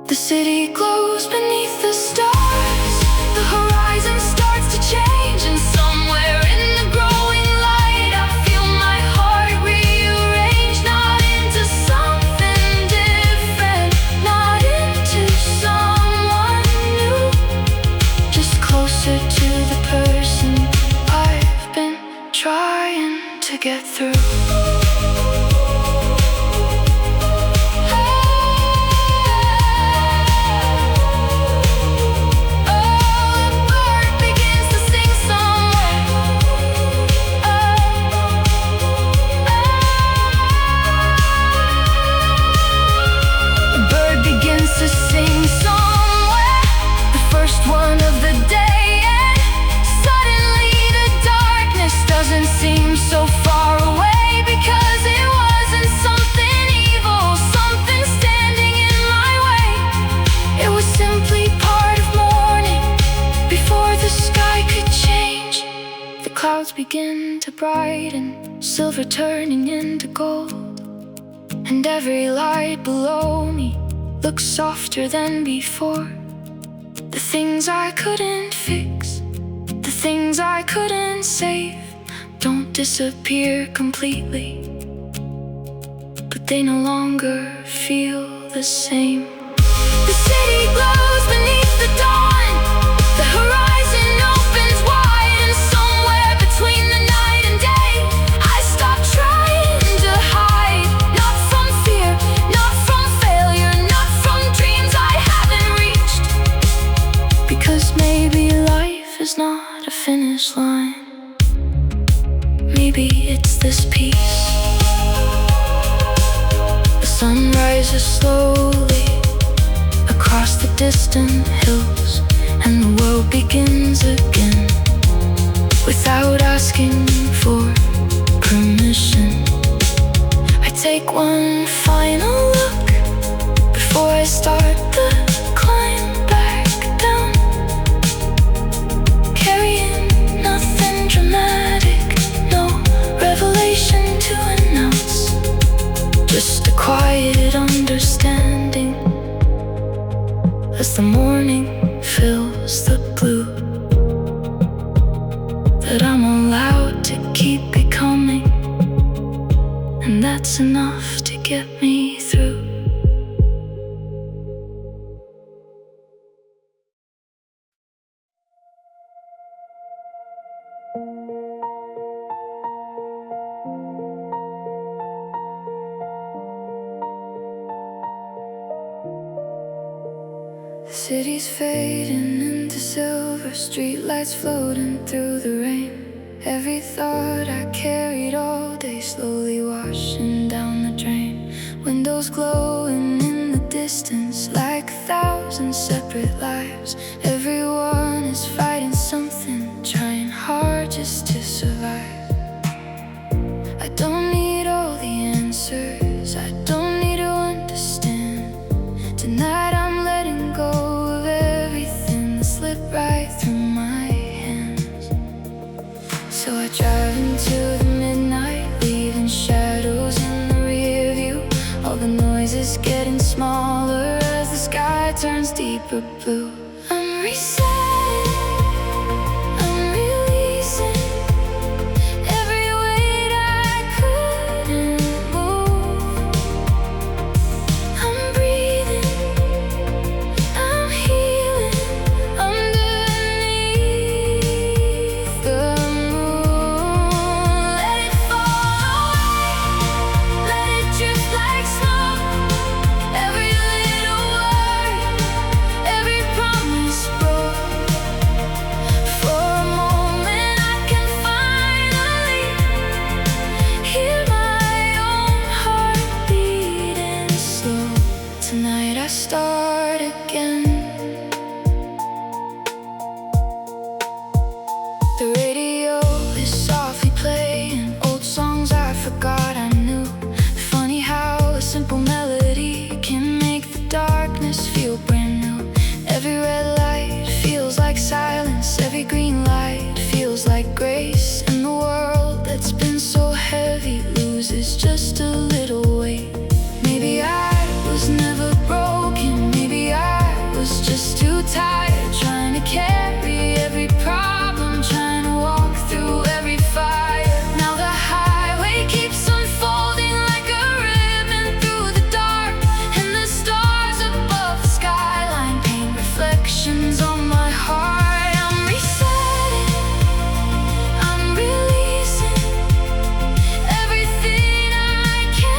The city glows beneath the stars, the horizon starts to change, and somewhere in the growing light I feel my heart rearrange, not into something different, not into someone new, just closer to the person I've been trying to get through. To sing somewhere, the first one of the day, and suddenly the darkness doesn't seem so far away, because it wasn't something evil, something standing in my way. It was simply part of morning, before the sky could change. The clouds begin to brighten, silver turning into gold, and every light below me look softer than before. The things I couldn't fix, the things I couldn't save, don't disappear completely, but they no longer feel the same. The city glows beneath the dawn, the horizon opens wide, and somewhere between the night and day, I stop trying to hide. Not from fear, not from failure, not from dreams I haven't reached, because maybe life is not a finish line. Maybe it's this peace. The sun rises slowly across the distant hills, and the world begins again without asking for permission. I take one final look before I start the climb back down, carrying nothing dramatic, no revelation to announce, just a quiet understanding as the morning fills the blue, that I'm allowed to keep becoming, and that's enough to get me through. The city's fading into silver, streetlights floating through the rain. Every thought I carried all day slowly washing down the drain. Windows glowing in the distance like 1,000 separate lives. Everyone is fighting something, trying hard just to survive. I don't need all the answers, I don't need to understand. Tonight I'm letting go of everything that slipped right through my hands. So I drive into the midnight, leaving shadows in the rear view. All the noise is getting smaller as the sky turns deeper blue. I'm resetting, I'm releasing every weight I couldn't move. I'm breathing, I'm healing underneath the moon. Let it fall away, let it drift like smoke. Every little word, every promise broke. For a moment I can finally hear my own heart beating slow. Tonight I start again. The radio is softly playing old songs I forgot I knew. Funny how a simple melody can make the darkness feel brand new. Every red light feels like silence, every green light feels like grace. And the world that's been so heavy loses just a little weight. Maybe I was never broken, maybe I was just too tired, trying to carry every problem, trying to walk through every fire. Now the highway keeps unfolding like a ribbon through the dark, and the stars above the skyline paint reflections on my heart. I'm resetting, I'm releasing everything I can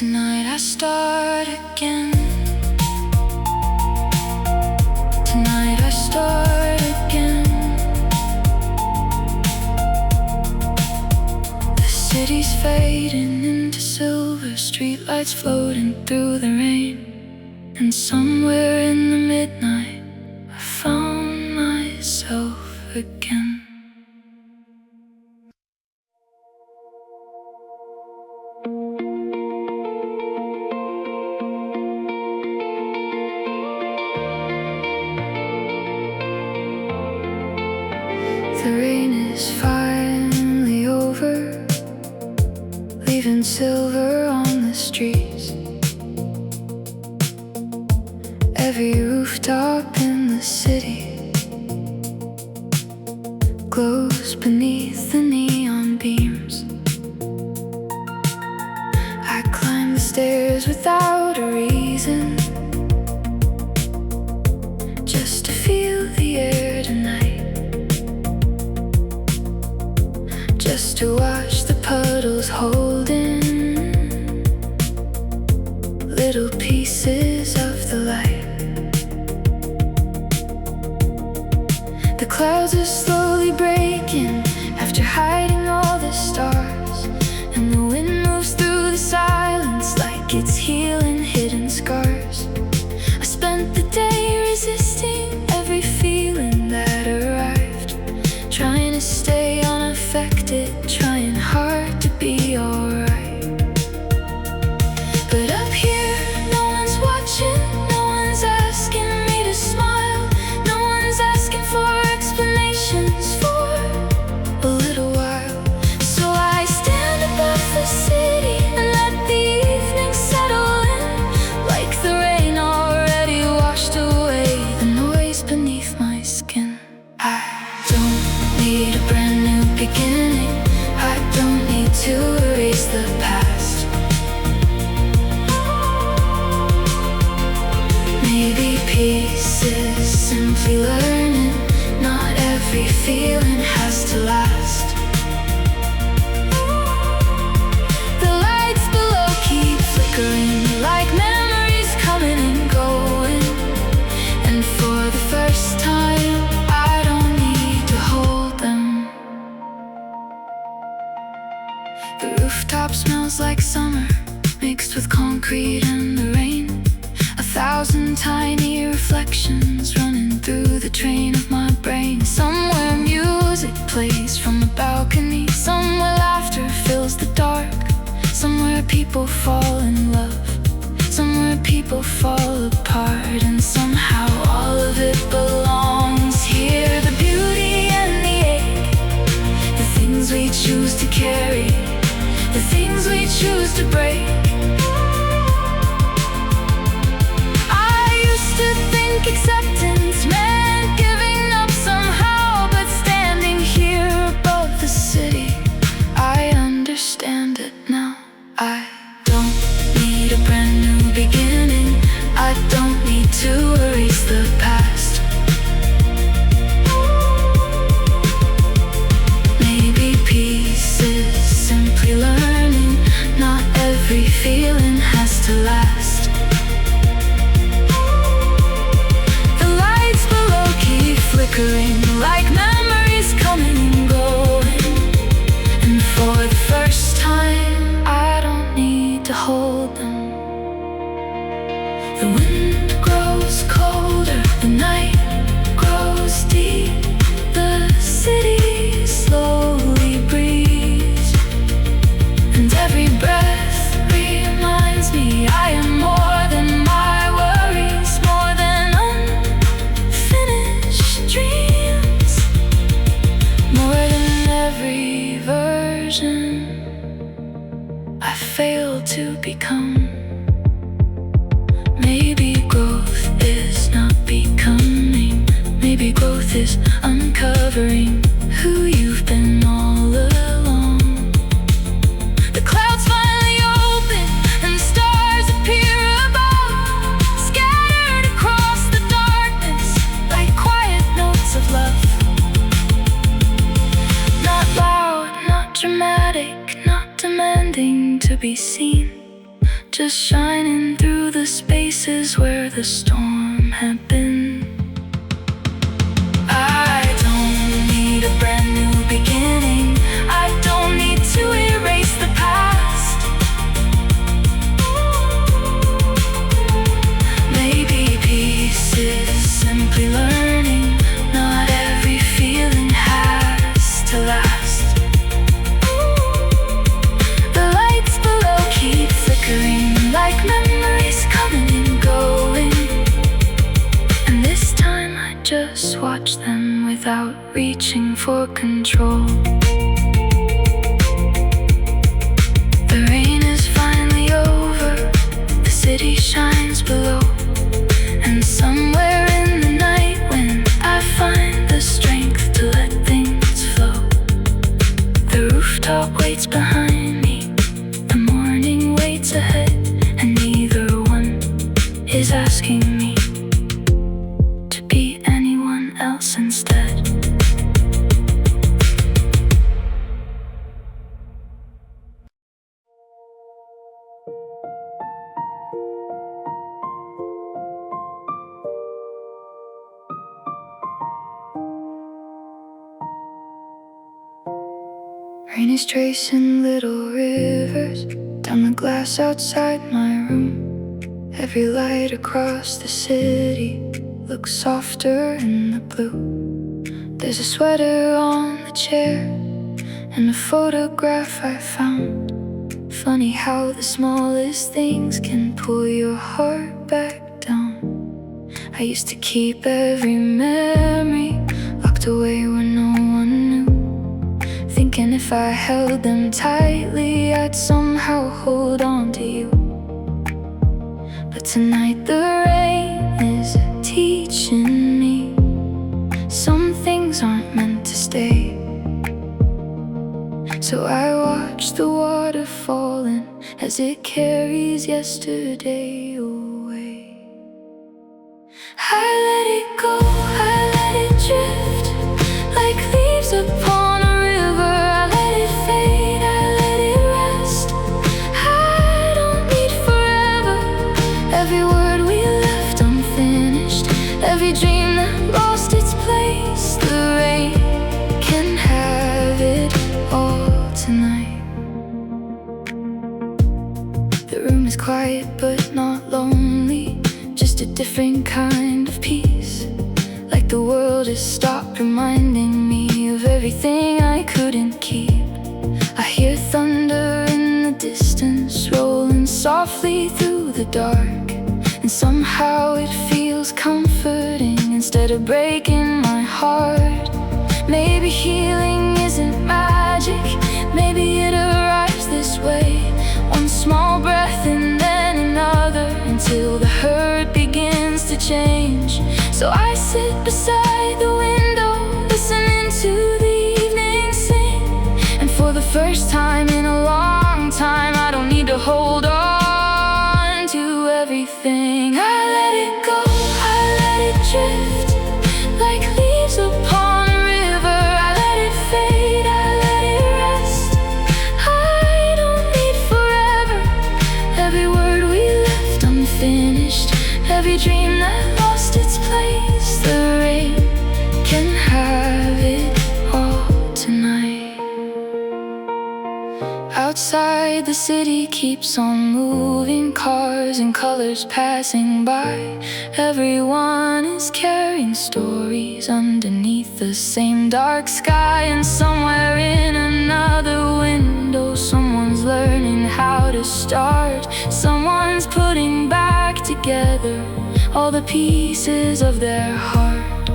Tonight I start again. Tonight I start again. The city's fading into silver, streetlights floating through the rain. And somewhere in the midnight I found myself again. The rain is finally over, leaving silver on the streets. Every rooftop in the city glows beneath the neon beams. I climb the stairs without a reason, just to feel the air tonight. Just to watch the puddles holding little pieces of the light. The clouds are slowly breaking after hiding all the stars, and the wind moves through the silence like it's healing hidden scars. I spent the day resisting every feeling that arrived, trying to stay unaffected, trying hard to be alright. But up here, no one's watching, no one's asking me to smile, no one's asking for explanations for a little while. So I stand above the city and let the evening settle in, like the rain already washed away the noise beneath my skin. I don't need a brand new beginning, I don't need to erase the past. Maybe peace is simply learning not every feeling has to last. The lights below keep flickering like memories coming and going, and for the first time I don't need to hold them. The rooftop smells like summer, mixed with concrete and the rain. 1,000 tiny reflections running through the train of my brain. Somewhere music plays from a balcony, somewhere laughter fills the dark, somewhere people fall in love, somewhere people fall apart, and somehow all of it belongs here. The beauty and the ache, the things we choose to carry, the things we choose to break. I used to think acceptance meant giving up somehow, but standing here above the city, I understand it now. I don't need a brand new beginning, I don't need to erase the past. Maybe peace is simply learning not every feeling has to last. The lights below keep flickering like memories coming and going, and for the first time I don't need to hold them. The wind grows colder, the night grows deep, the city slowly breathes, and every breath reminds me I am more than my worries, more than unfinished dreams, more than every version I failed to become. Maybe growth is not becoming, maybe growth is uncovering who you've been all along. The clouds finally open and stars appear above, scattered across the darkness like quiet notes of love. Not loud, not dramatic, not demanding to be seen, just shining through the spaces where the storm had been. I don't need a brand new beginning. I don't need to erase the past. Maybe peace is simply learning. Not every feeling has to last. The lights below keep flickering like memories coming and going. And this time I just watch them without reaching for control. The rain is finally over, the city shines below. And somewhere in the night when I find the strength to let things flow, the rooftop waits behind me, the morning waits ahead, and neither one is asking me to be anyone else instead. Rain is tracing little rivers down the glass outside my room. Every light across the city looks softer in the blue. There's a sweater on the chair and a photograph I found. Funny how the smallest things can pull your heart back down. I used to keep every memory locked away where no one knew, thinking if I held them tightly I'd somehow hold on to you. But tonight the rain is teaching me some things aren't meant to stay. So I watch the water falling as it carries yesterday away. I let it go, I let it drift like leaves upon a river. I let it fade, I let it rest. I don't need forever. Every word we left unfinished, every dream that lost its place. The rain can have it all tonight. The room is quiet but not lonely, just a different kind of peace. Like the world has stopped reminding me of everything I couldn't keep. I hear thunder in the distance rolling softly through the dark, and somehow it feels comforting instead of breaking my heart. Maybe healing isn't magic, maybe it arrives this way. One small breath and then another, until the hurt begins to change. So I sit beside the window, listening to the evening sing. And for the first time in a long time, I don't need to hold on to everything. I let it go, I let it drift like leaves upon a river. I let it fade, I let it rest. I don't need forever. Every word we left unfinished, every dream that lost its place. The rain can have it all tonight. Outside the city keeps on moving, cars and colors passing by. Everyone is carrying stories underneath the same dark sky. And somewhere in another window, someone's learning how to start. Someone's putting back together all the pieces of their heart.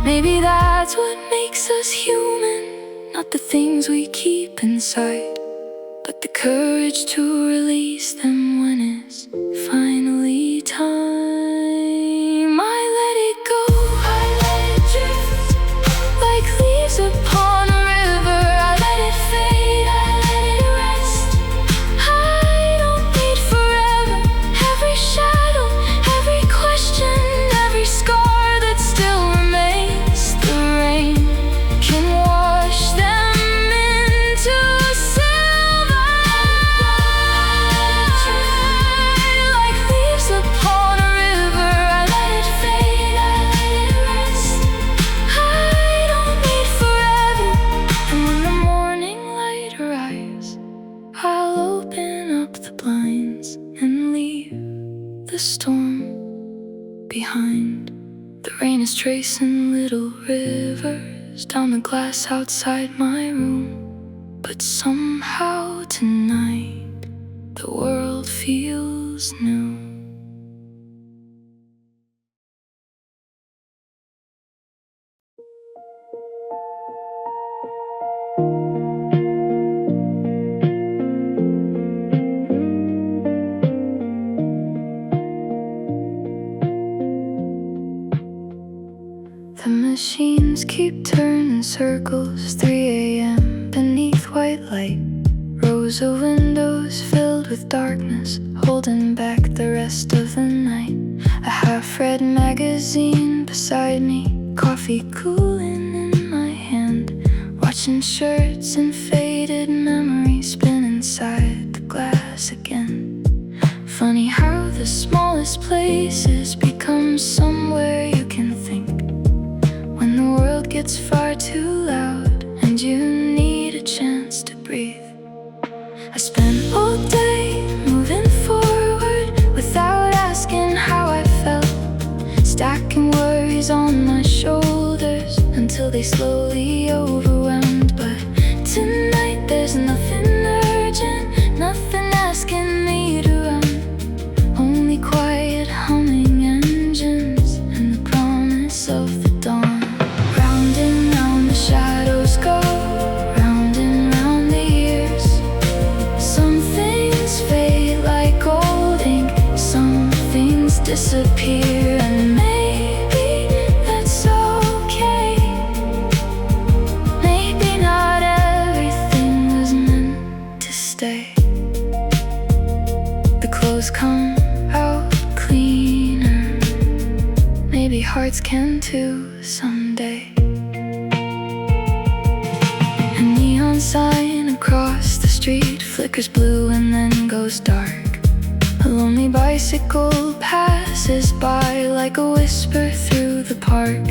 Maybe that's what makes us human, not the things we keep inside, but the courage to release them when it's finally time. I let it go, I let it drift like leaves upon a river. I let it fade, I let it rest. I don't need forever. Every shadow, every question, every scar that still remains. The rain can wash them into silver. the storm behind. The rain is tracing little rivers down the glass outside my room. But somehow tonight the world feels new. The machines keep turning circles, 3 a.m. beneath white light. Rows of windows filled with darkness, holding back the rest of the night. A half-read magazine beside me, coffee cooling in my hand. Watching shirts and faded memories spin inside the glass again. Funny how the smallest places become somewhere you can think. When the world gets far too loud and you need a chance to breathe. I spent all day moving forward without asking how I felt, stacking worries on my shoulders until they slowly overwhelmed. But tonight there's nothing urgent, nothing asking me to run, only quiet humming engines and the promise of the dawn. Shadows go round and round the years. Some things fade like old ink, some things disappear, and maybe that's okay. Maybe not everything was meant to stay. The clothes come out cleaner, maybe hearts can too someday. Sign across the street flickers blue and then goes dark. A lonely bicycle passes by like a whisper through the park.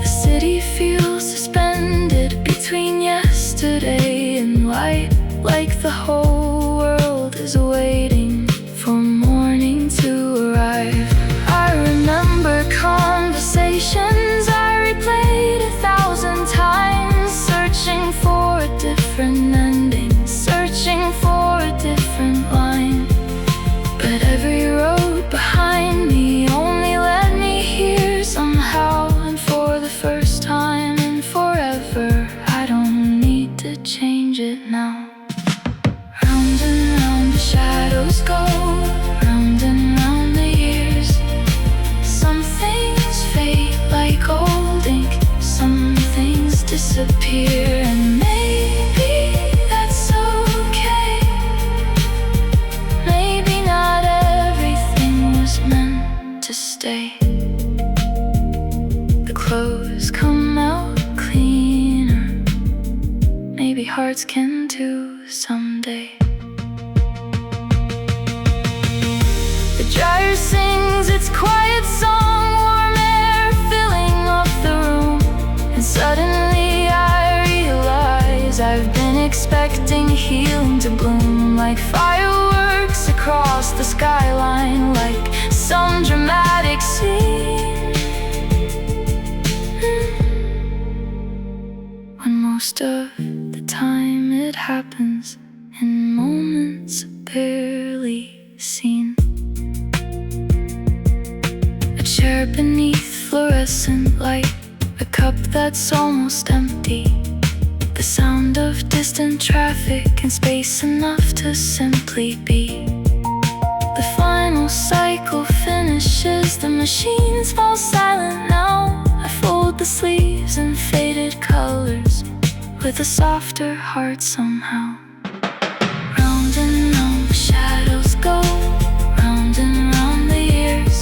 The city feels suspended between yesterday and light, like the whole world is waiting for morning to arrive. I remember conversations I replayed 1,000 times, searching for a different ending, searching for a different line. But every road behind me only led me here somehow. And for the first time in forever, I don't need to change it now. Round and round the shadows go, round and round the years. Some things fade like old ink, some things disappear, and maybe that's okay. Maybe not everything was meant to stay. The clothes come out cleaner, maybe hearts can too someday. The dryer sings its quiet song, warm air filling up the room, and suddenly I realize I've been expecting healing to bloom like fireworks across the skyline, like some dramatic scene. When most of the time it happens in moments barely seen. A chair beneath fluorescent light, a cup that's almost empty, the sound of distant traffic and space enough to simply be. The final cycle finishes, the machines fall silent now. I fold the sleeves in faded colors with a softer heart somehow. Round and round the shadows go, round and round the years.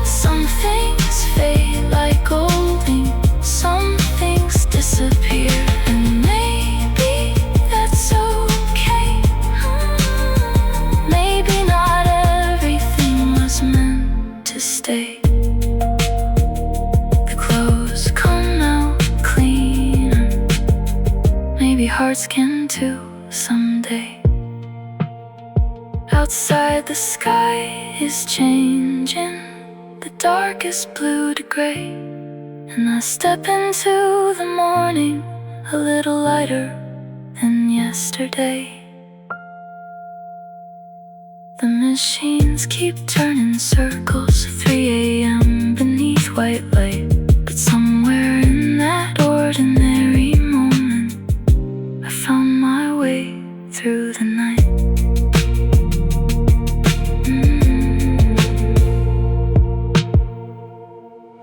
Some things fade like old ink, some things disappear, and maybe that's okay. Maybe not everything was meant to stay. The clothes come out cleaner, maybe hearts can too someday. outside the sky is changing, the darkest blue to gray, and I step into the morning a little lighter than yesterday. The machines keep turning circles, 3 a.m. beneath white light, but somewhere in that ordinary moment I found my way through the night.